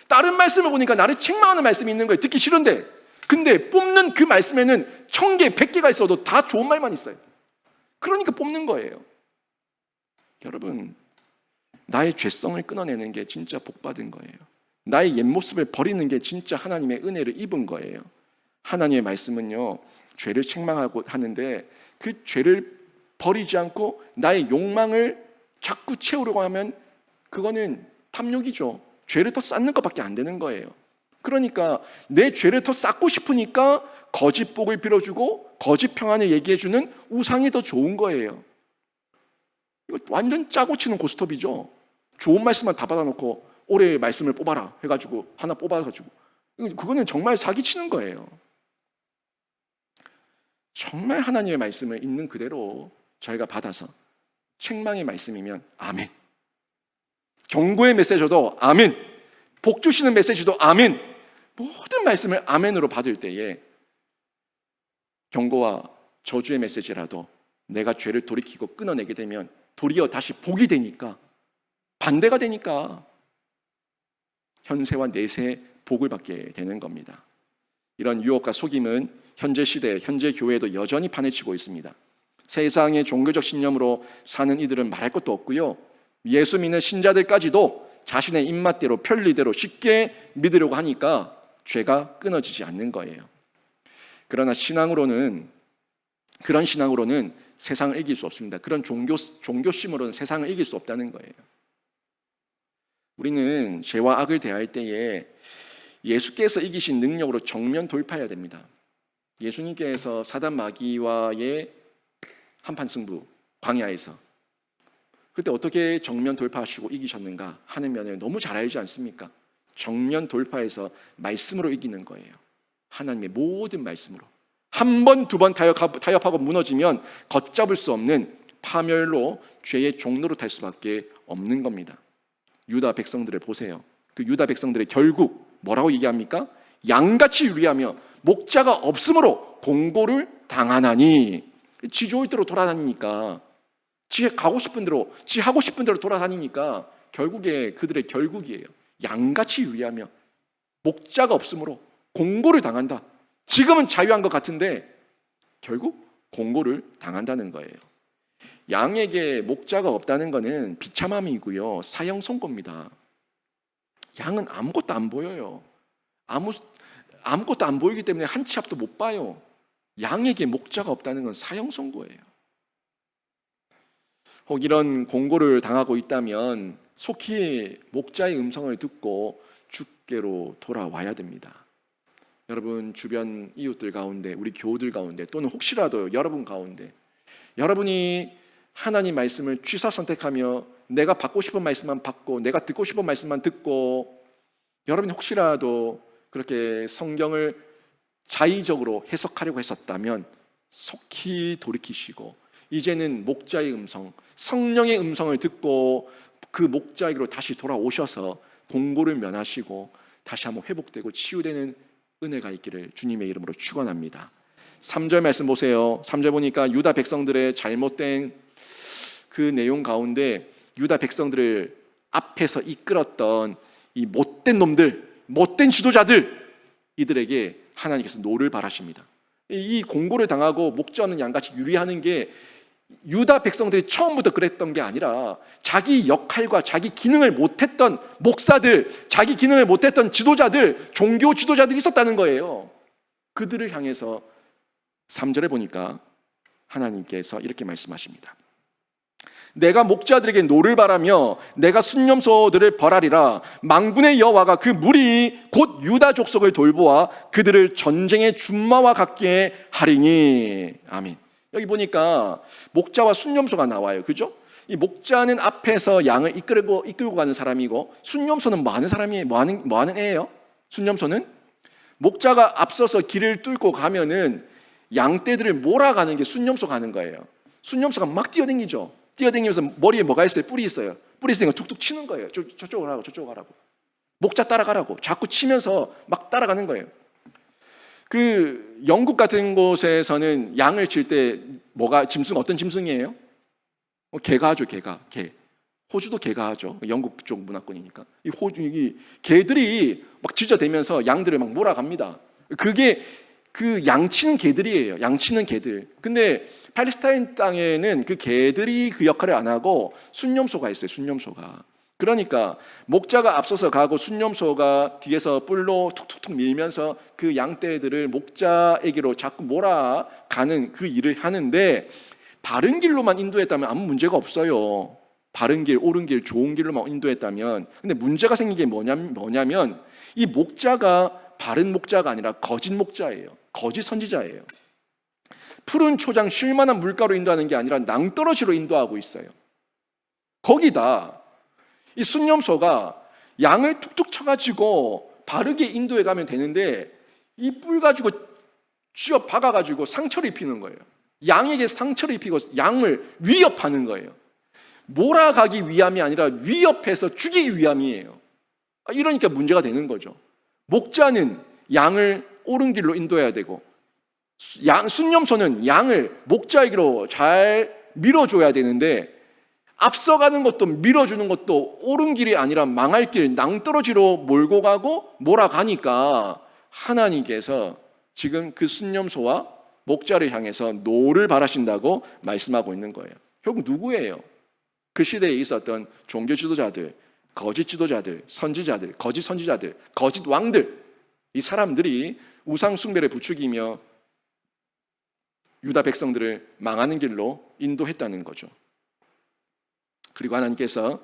다른 말씀을 보니까 나를 책망하는 말씀이 있는 거예요. 듣기 싫은데. 근데 뽑는 그 말씀에는 1000개, 100개가 있어도 다 좋은 말만 있어요. 그러니까 뽑는 거예요. 여러분, 나의 죄성을 끊어내는 게 진짜 복받은 거예요. 나의 옛 모습을 버리는 게 진짜 하나님의 은혜를 입은 거예요. 하나님의 말씀은요, 죄를 책망하고 하는데 그 죄를 버리지 않고 나의 욕망을 자꾸 채우려고 하면 그거는 탐욕이죠. 죄를 더 쌓는 것밖에 안 되는 거예요. 그러니까 내 죄를 더 쌓고 싶으니까 거짓 복을 빌어주고 거짓 평안을 얘기해주는 우상이 더 좋은 거예요. 이거 완전 짜고 치는 고스톱이죠. 좋은 말씀만 다 받아놓고 올해의 말씀을 뽑아라 해가지고 하나 뽑아가지고 그거는 정말 사기치는 거예요. 정말 하나님의 말씀을 있는 그대로 저희가 받아서 책망의 말씀이면 아멘, 경고의 메시지도 아멘, 복 주시는 메시지도 아멘, 모든 말씀을 아멘으로 받을 때에 경고와 저주의 메시지라도 내가 죄를 돌이키고 끊어내게 되면 도리어 다시 복이 되니까, 반대가 되니까 현세와 내세의 복을 받게 되는 겁니다. 이런 유혹과 속임은 현재 시대, 현재 교회에도 여전히 판을 치고 있습니다. 세상의 종교적 신념으로 사는 이들은 말할 것도 없고요, 예수 믿는 신자들까지도 자신의 입맛대로 편리대로 쉽게 믿으려고 하니까 죄가 끊어지지 않는 거예요. 그러나 그런 신앙으로는 세상을 이길 수 없습니다. 그런 종교심으로는 세상을 이길 수 없다는 거예요. 우리는 죄와 악을 대할 때에 예수께서 이기신 능력으로 정면 돌파해야 됩니다. 예수님께서 사단 마귀와의 한판 승부, 광야에서 그때 어떻게 정면 돌파하시고 이기셨는가 하는 면을 너무 잘 알지 않습니까? 정면 돌파해서 말씀으로 이기는 거예요. 하나님의 모든 말씀으로. 한 번, 두 번 타협하고 무너지면 걷잡을 수 없는 파멸로 죄의 종로로 탈 수밖에 없는 겁니다. 유다 백성들을 보세요. 그 유다 백성들의 결국 뭐라고 얘기합니까? 양같이 유리하며 목자가 없으므로 공고를 당하나니. 지 좋을 대로 돌아다니니까, 지 가고 싶은 대로, 지 하고 싶은 대로 돌아다니니까 결국에 그들의 결국이에요. 양같이 유리하며 목자가 없으므로 공고를 당한다. 지금은 자유한 것 같은데 결국 공고를 당한다는 거예요. 양에게 목자가 없다는 것은 비참함이고요, 사형 선고입니다. 양은 아무것도 안 보여요. 아무것도 안 보이기 때문에 한 치 앞도 못 봐요. 양에게 목자가 없다는 건 사형 선고예요. 혹 이런 공고를 당하고 있다면 속히 목자의 음성을 듣고 주께로 돌아와야 됩니다. 여러분 주변 이웃들 가운데, 우리 교우들 가운데, 또는 혹시라도 여러분 가운데 여러분이 하나님 말씀을 취사 선택하며 내가 받고 싶은 말씀만 받고 내가 듣고 싶은 말씀만 듣고, 여러분이 혹시라도 그렇게 성경을 자의적으로 해석하려고 했었다면 속히 돌이키시고 이제는 목자의 음성, 성령의 음성을 듣고 그 목자에게로 다시 돌아오셔서 공고를 면하시고 다시 한번 회복되고 치유되는 은혜가 있기를 주님의 이름으로 축원합니다. 3절 말씀 보세요. 3절 보니까 유다 백성들의 잘못된 그 내용 가운데 유다 백성들을 앞에서 이끌었던 이 못된 놈들, 못된 지도자들, 이들에게 하나님께서 노를 바라십니다. 이 공고를 당하고 목자 없는 양같이 유리하는 게 유다 백성들이 처음부터 그랬던 게 아니라 자기 역할과 자기 기능을 못했던 목사들, 자기 기능을 못했던 지도자들, 종교 지도자들이 있었다는 거예요. 그들을 향해서 3절에 보니까 하나님께서 이렇게 말씀하십니다. 내가 목자들에게 노를 바라며 내가 순념소들을 벌하리라. 만군의 여호와가 그 무리 곧 유다 족속을 돌보아 그들을 전쟁의 준마와 같게 하리니. 아멘. 여기 보니까 목자와 순념소가 나와요. 그죠? 이 목자는 앞에서 양을 이끌고 가는 사람이고, 순념소는 뭐 하는 사람이에요? 뭐 하는 애예요? 순념소는 목자가 앞서서 길을 뚫고 가면은 양떼들을 몰아가는 게 순념소가 하는 거예요. 순념소가 막 뛰어다니죠. 뛰어다니면서 머리에 뭐가 있어요? 뿔이 있어요. 뿔이 있으니까 툭툭 치는 거예요. 저쪽으로 가라고, 저쪽으로 가라고. 목자 따라가라고. 자꾸 치면서 막 따라가는 거예요. 그 영국 같은 곳에서는 양을 칠 때 뭐가 어떤 짐승이에요? 개가 하죠, 개가. 개. 호주도 개가 하죠. 영국 쪽 문화권이니까. 이 개들이 막 짖어대면서 양들을 막 몰아갑니다. 그게 그 양치는 개들이에요. 양치는 개들. 근데 팔레스타인 땅에는 그 개들이 그 역할을 안 하고 순념소가 있어요. 순념소가. 그러니까 목자가 앞서서 가고 순념소가 뒤에서 뿔로 툭툭툭 밀면서 그 양떼들을 목자에게로 자꾸 몰아가는 그 일을 하는데, 바른 길로만 인도했다면 아무 문제가 없어요. 바른 길, 옳은 길, 좋은 길로만 인도했다면. 근데 문제가 생긴 게 뭐냐면 이 목자가 바른 목자가 아니라 거짓 목자예요. 거짓 선지자예요. 푸른 초장 쉴만한 물가로 인도하는 게 아니라 낭떠러지로 인도하고 있어요. 거기다 이 순념소가 양을 툭툭 쳐가지고 바르게 인도해 가면 되는데 이 뿔 가지고 쥐어 박아가지고 상처를 입히는 거예요. 양에게 상처를 입히고 양을 위협하는 거예요. 몰아가기 위함이 아니라 위협해서 죽이기 위함이에요. 이러니까 문제가 되는 거죠. 목자는 양을 옳은 길로 인도해야 되고, 순념소는 양을 목자에게로 잘 밀어줘야 되는데, 앞서가는 것도 밀어주는 것도 옳은 길이 아니라 망할 길, 낭떠러지로 몰고 가고 몰아가니까 하나님께서 지금 그 순념소와 목자를 향해서 노를 바라신다고 말씀하고 있는 거예요. 결국 누구예요? 그 시대에 있었던 종교 지도자들, 거짓 지도자들, 선지자들, 거짓 선지자들, 거짓 왕들, 이 사람들이 우상 숭배를 부추기며 유다 백성들을 망하는 길로 인도했다는 거죠. 그리고 하나님께서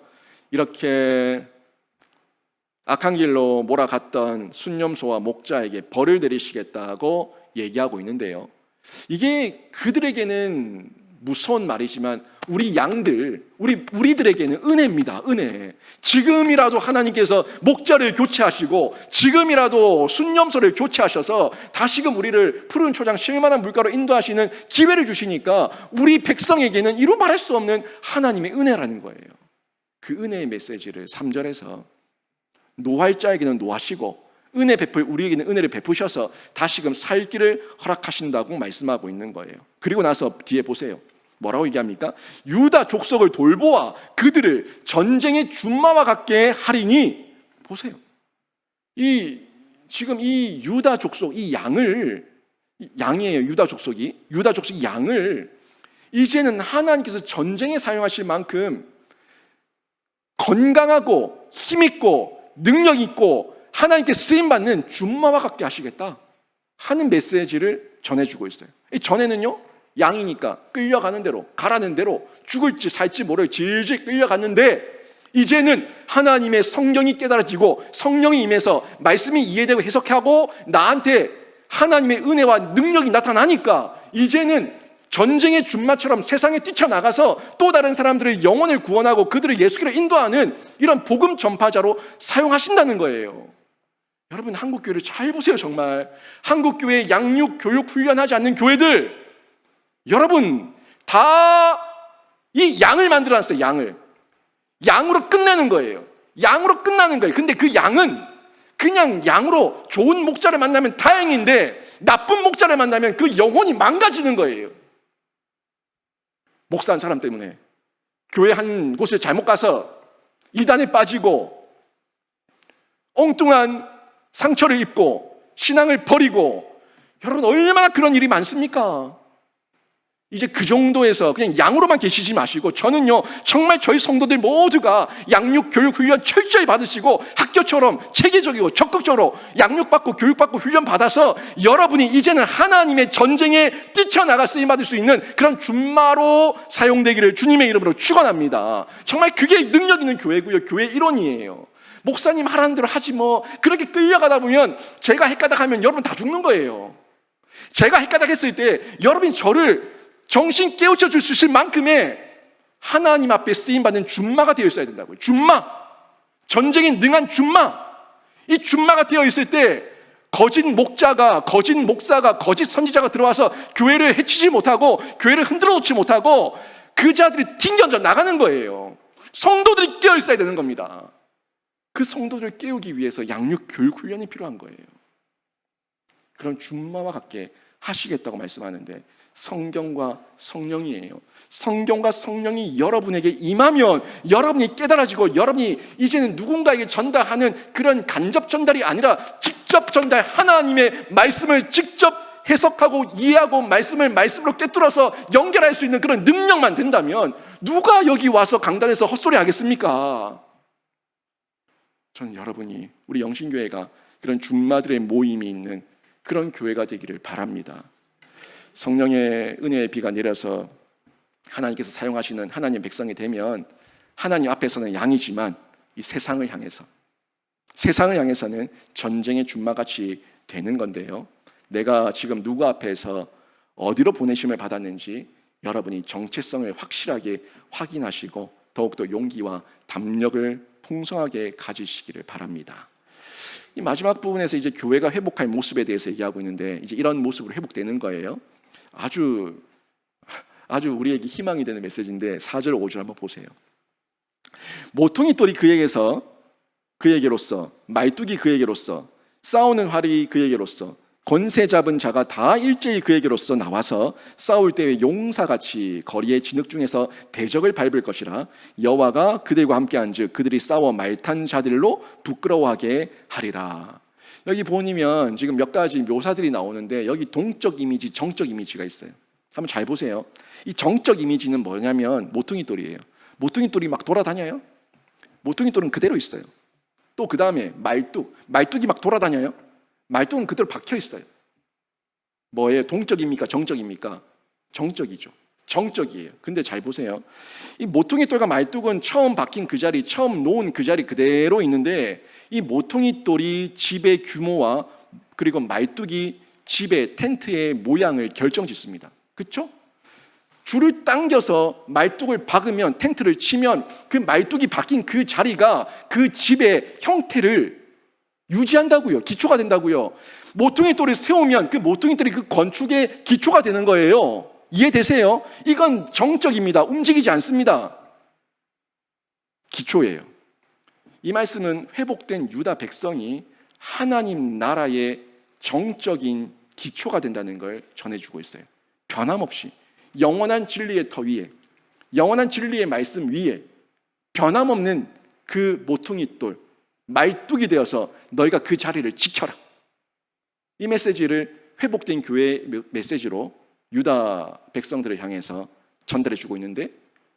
이렇게 악한 길로 몰아갔던 순념소와 목자에게 벌을 내리시겠다고 얘기하고 있는데요. 이게 그들에게는 무서운 말이지만 우리 양들, 우리들에게는 은혜입니다. 은혜. 지금이라도 하나님께서 목자를 교체하시고 지금이라도 순념소를 교체하셔서 다시금 우리를 푸른 초장 쉴만한 물가로 인도하시는 기회를 주시니까 우리 백성에게는 이루 말할 수 없는 하나님의 은혜라는 거예요. 그 은혜의 메시지를 3절에서 노할 자에게는 노하시고 은혜 베풀 우리에게는 은혜를 베푸셔서 다시금 살 길을 허락하신다고 말씀하고 있는 거예요. 그리고 나서 뒤에 보세요. 뭐라고 얘기합니까? 유다 족속을 돌보아 그들을 전쟁의 준마와 같게 하리니. 보세요. 지금 이 유다 족속, 이 양이에요. 유다 족속이 양을 이제는 하나님께서 전쟁에 사용하실 만큼 건강하고 힘있고 능력있고 하나님께 쓰임받는 준마와 같게 하시겠다 하는 메시지를 전해주고 있어요. 이 전에는요, 양이니까 끌려가는 대로, 가라는 대로 죽을지 살지 모를 질질 끌려갔는데 이제는 하나님의 성령이 깨달아지고 성령이 임해서 말씀이 이해되고 해석하고 나한테 하나님의 은혜와 능력이 나타나니까 이제는 전쟁의 준마처럼 세상에 뛰쳐나가서 또 다른 사람들의 영혼을 구원하고 그들을 예수께로 인도하는 이런 복음 전파자로 사용하신다는 거예요. 여러분, 한국교회를 잘 보세요. 정말 한국교회 양육 교육 훈련하지 않는 교회들, 여러분 다 이 양을 만들어놨어요. 양으로 끝내는 거예요. 양으로 끝나는 거예요. 근데 그 양은 그냥 양으로 좋은 목자를 만나면 다행인데 나쁜 목자를 만나면 그 영혼이 망가지는 거예요. 목사한 사람 때문에 교회 한 곳에 잘못 가서 이단에 빠지고 엉뚱한 상처를 입고 신앙을 버리고, 여러분 얼마나 그런 일이 많습니까? 이제 그 정도에서 그냥 양으로만 계시지 마시고, 저는요 정말 저희 성도들 모두가 양육 교육 훈련 철저히 받으시고 학교처럼 체계적이고 적극적으로 양육받고 교육받고 훈련 받아서 여러분이 이제는 하나님의 전쟁에 뛰쳐나가 쓰임받을 수 있는 그런 준마로 사용되기를 주님의 이름으로 축원합니다. 정말 그게 능력 있는 교회고요, 교회 일원이에요. 목사님 하라는 대로 하지 뭐. 그렇게 끌려가다 보면 제가 헷가닥하면 여러분 다 죽는 거예요. 제가 헷가닥했을 때 여러분이 저를 정신 깨우쳐 줄 수 있을 만큼의 하나님 앞에 쓰임받는 준마가 되어 있어야 된다고요. 준마, 전쟁에 능한 준마. 이 준마가 되어 있을 때 거짓 목자가, 거짓 목사가, 거짓 선지자가 들어와서 교회를 해치지 못하고 교회를 흔들어 놓지 못하고 그 자들이 튕겨져 나가는 거예요. 성도들이 깨어 있어야 되는 겁니다. 그 성도들을 깨우기 위해서 양육 교육 훈련이 필요한 거예요. 그런 준마와 같게 하시겠다고 말씀하는데, 성경과 성령이에요. 성경과 성령이 여러분에게 임하면 여러분이 깨달아지고, 여러분이 이제는 누군가에게 전달하는 그런 간접 전달이 아니라 직접 전달, 하나님의 말씀을 직접 해석하고 이해하고 말씀으로 꿰뚫어서 연결할 수 있는 그런 능력만 된다면 누가 여기 와서 강단에서 헛소리 하겠습니까? 저는 여러분이, 우리 영신교회가 그런 준마들의 모임이 있는 그런 교회가 되기를 바랍니다. 성령의 은혜의 비가 내려서 하나님께서 사용하시는 하나님의 백성이 되면 하나님 앞에서는 양이지만 이 세상을 향해서는 전쟁의 준마같이 되는 건데요, 내가 지금 누구 앞에서 어디로 보내심을 받았는지 여러분이 정체성을 확실하게 확인하시고 더욱더 용기와 담력을 풍성하게 가지시기를 바랍니다. 이 마지막 부분에서 이제 교회가 회복할 모습에 대해서 얘기하고 있는데, 이제 이런 모습으로 회복되는 거예요. 아주 우리에게 희망이 되는 메시지인데 4절 5절 한번 보세요. 모퉁이 돌이 그에게로서 말뚝이 그에게로서 싸우는 활이 그에게로서 권세 잡은 자가 다 일제히 그에게로서 나와서 싸울 때의 용사같이 거리의 진흙 중에서 대적을 밟을 것이라. 여호와가 그들과 함께 한즉 그들이 싸워 말탄 자들로 부끄러워하게 하리라. 여기 보면 지금 몇 가지 묘사들이 나오는데, 여기 동적 이미지, 정적 이미지가 있어요. 한번 잘 보세요. 이 정적 이미지는 뭐냐면 모퉁이 돌이에요. 모퉁이 돌이 막 돌아다녀요. 모퉁이 돌은 그대로 있어요. 또 그 다음에 말뚝이 막 돌아다녀요. 말뚝은 그대로 박혀 있어요. 뭐예요? 동적입니까? 정적입니까? 정적이죠. 정적이에요. 근데 잘 보세요. 이 모퉁이 돌과 말뚝은 처음 박힌 그 자리, 처음 놓은 그 자리 그대로 있는데, 이 모퉁이 돌이 집의 규모와 그리고 말뚝이 집의 텐트의 모양을 결정짓습니다. 그렇죠? 줄을 당겨서 말뚝을 박으면, 텐트를 치면 그 말뚝이 박힌 그 자리가 그 집의 형태를 유지한다고요. 기초가 된다고요. 모퉁이 돌을 세우면 그 모퉁이 돌이 그 건축의 기초가 되는 거예요. 이해되세요? 이건 정적입니다. 움직이지 않습니다. 기초예요. 이 말씀은 회복된 유다 백성이 하나님 나라의 정적인 기초가 된다는 걸 전해주고 있어요. 변함없이 영원한 진리의 터 위에, 영원한 진리의 말씀 위에 변함없는 그 모퉁이 돌, 말뚝이 되어서 너희가 그 자리를 지켜라. 이 메시지를 회복된 교회의 메시지로 유다 백성들을 향해서 전달해주고 있는데,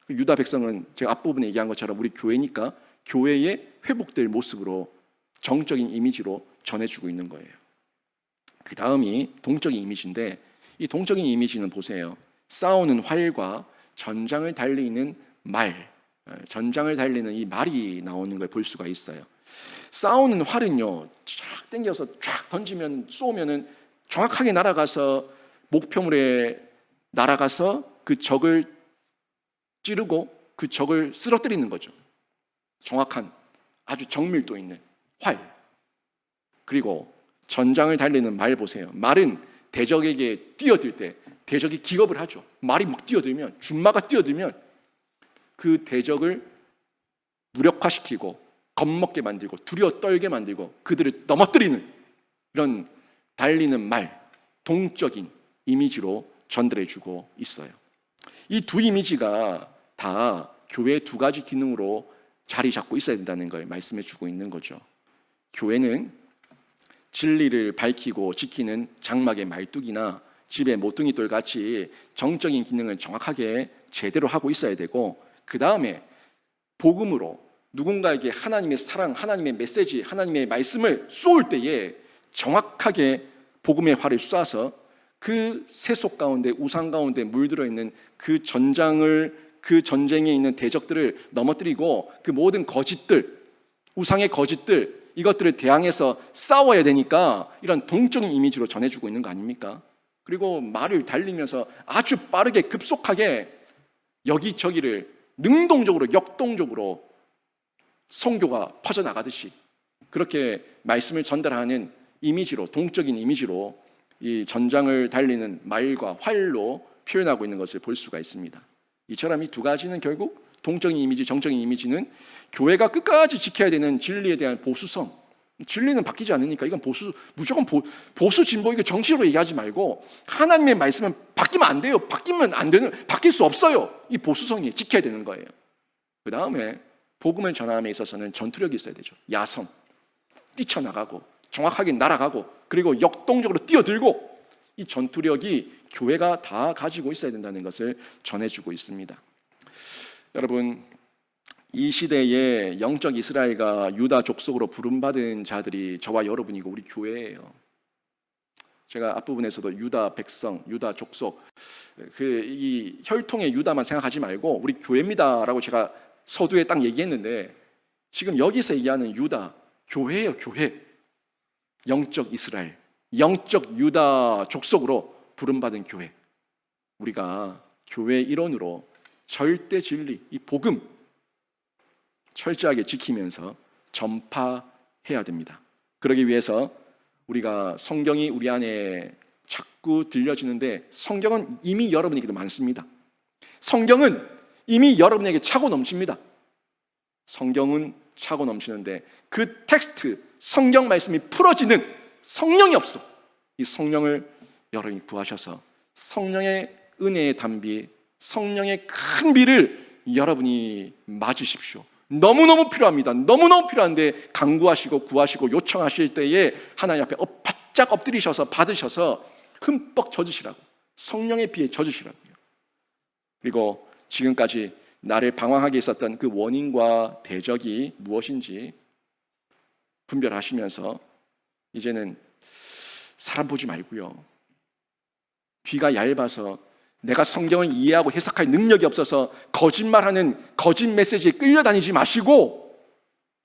유다 백성은 제가 앞부분에 얘기한 것처럼 우리 교회니까 교회의 회복될 모습으로 정적인 이미지로 전해주고 있는 거예요. 그 다음이 동적인 이미지인데, 이 동적인 이미지는 보세요. 싸우는 활과 전장을 달리는 말, 전장을 달리는 이 말이 나오는 걸 볼 수가 있어요. 싸우는 활은요, 쫙 당겨서 쫙 던지면, 쏘면은 정확하게 날아가서 목표물에 날아가서 그 적을 찌르고 그 적을 쓰러뜨리는 거죠. 정확한, 아주 정밀도 있는 활. 그리고 전장을 달리는 말 보세요. 말은 대적에게 뛰어들 때 대적이 기겁을 하죠. 말이 막 뛰어들면, 준마가 뛰어들면 그 대적을 무력화시키고 겁먹게 만들고 두려워 떨게 만들고 그들을 넘어뜨리는 이런 달리는 말, 동적인 이미지로 전달해주고 있어요. 이 두 이미지가 다 교회의 두 가지 기능으로 자리 잡고 있어야 된다는 걸 말씀해주고 있는 거죠. 교회는 진리를 밝히고 지키는 장막의 말뚝이나 집의 모퉁이돌 같이 정적인 기능을 정확하게 제대로 하고 있어야 되고, 그 다음에 복음으로 누군가에게 하나님의 사랑, 하나님의 메시지, 하나님의 말씀을 쏠 때에 정확하게 복음의 활을 쏴서 그 세속 가운데, 우상 가운데 물들어 있는 그 전쟁에 있는 대적들을 넘어뜨리고, 그 모든 거짓들, 우상의 거짓들, 이것들을 대항해서 싸워야 되니까 이런 동적인 이미지로 전해주고 있는 거 아닙니까? 그리고 말을 달리면서 아주 빠르게 급속하게 여기저기를 능동적으로, 역동적으로 선교가 퍼져나가듯이 그렇게 말씀을 전달하는 이미지로, 동적인 이미지로 이 전장을 달리는 말과 활로 표현하고 있는 것을 볼 수가 있습니다. 이처럼 이 두 가지는 결국 동적인 이미지, 정적인 이미지는 교회가 끝까지 지켜야 되는 진리에 대한 보수성. 진리는 바뀌지 않으니까 이건 무조건 보수 진보, 이거 정치로 얘기하지 말고 하나님의 말씀은 바뀌면 안 돼요. 바뀔 수 없어요. 이 보수성이 지켜야 되는 거예요. 그 다음에 복음을 전함에 있어서는 전투력이 있어야 되죠. 야성, 뛰쳐나가고 정확하게 날아가고 그리고 역동적으로 뛰어들고, 이 전투력이 교회가 다 가지고 있어야 된다는 것을 전해주고 있습니다. 여러분, 이 시대에 영적 이스라엘과 유다 족속으로 부름받은 자들이 저와 여러분이고 우리 교회예요. 제가 앞부분에서도 유다 백성, 유다 족속, 이 혈통의 유다만 생각하지 말고 우리 교회입니다라고 제가 서두에 딱 얘기했는데, 지금 여기서 얘기하는 유다, 교회예요. 교회. 영적 이스라엘, 영적 유다 족속으로 부름받은 교회. 우리가 교회 일원으로 절대 진리, 이 복음 철저하게 지키면서 전파해야 됩니다. 그러기 위해서 우리가 성경이 우리 안에 자꾸 들려지는데, 성경은 이미 여러분에게도 많습니다. 성경은 이미 여러분에게 차고 넘칩니다. 성경은 차고 넘치는데 그 텍스트, 성경 말씀이 풀어지는 성령이 없어. 이 성령을 여러분이 구하셔서 성령의 은혜의 단비, 성령의 큰 비를 여러분이 맞으십시오. 너무너무 필요합니다. 너무너무 필요한데 간구하시고 구하시고 요청하실 때에 하나님 앞에 바짝 엎드리셔서 받으셔서 흠뻑 젖으시라고, 성령의 비에 젖으시라고요. 그리고 지금까지 나를 방황하게 했었던 그 원인과 대적이 무엇인지 분별하시면서 이제는 사람 보지 말고요, 귀가 얇아서 내가 성경을 이해하고 해석할 능력이 없어서 거짓말하는 거짓 메시지에 끌려다니지 마시고,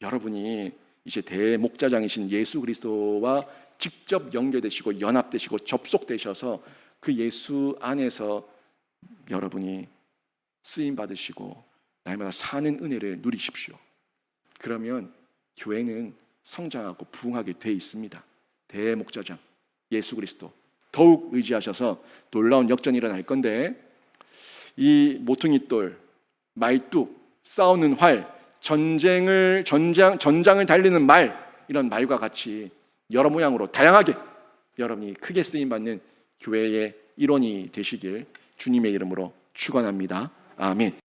여러분이 이제 대목자장이신 예수 그리스도와 직접 연결되시고 연합되시고 접속되셔서 그 예수 안에서 여러분이 쓰임 받으시고 날마다 사는 은혜를 누리십시오. 그러면 교회는 성장하고 부흥하게 돼 있습니다. 대목자장 예수 그리스도 더욱 의지하셔서 놀라운 역전이 일어날 건데, 이 모퉁이돌, 말뚝, 싸우는 활, 전장을 달리는 말, 이런 말과 같이 여러 모양으로 다양하게 여러분이 크게 쓰임받는 교회의 일원이 되시길 주님의 이름으로 축원합니다. 아멘.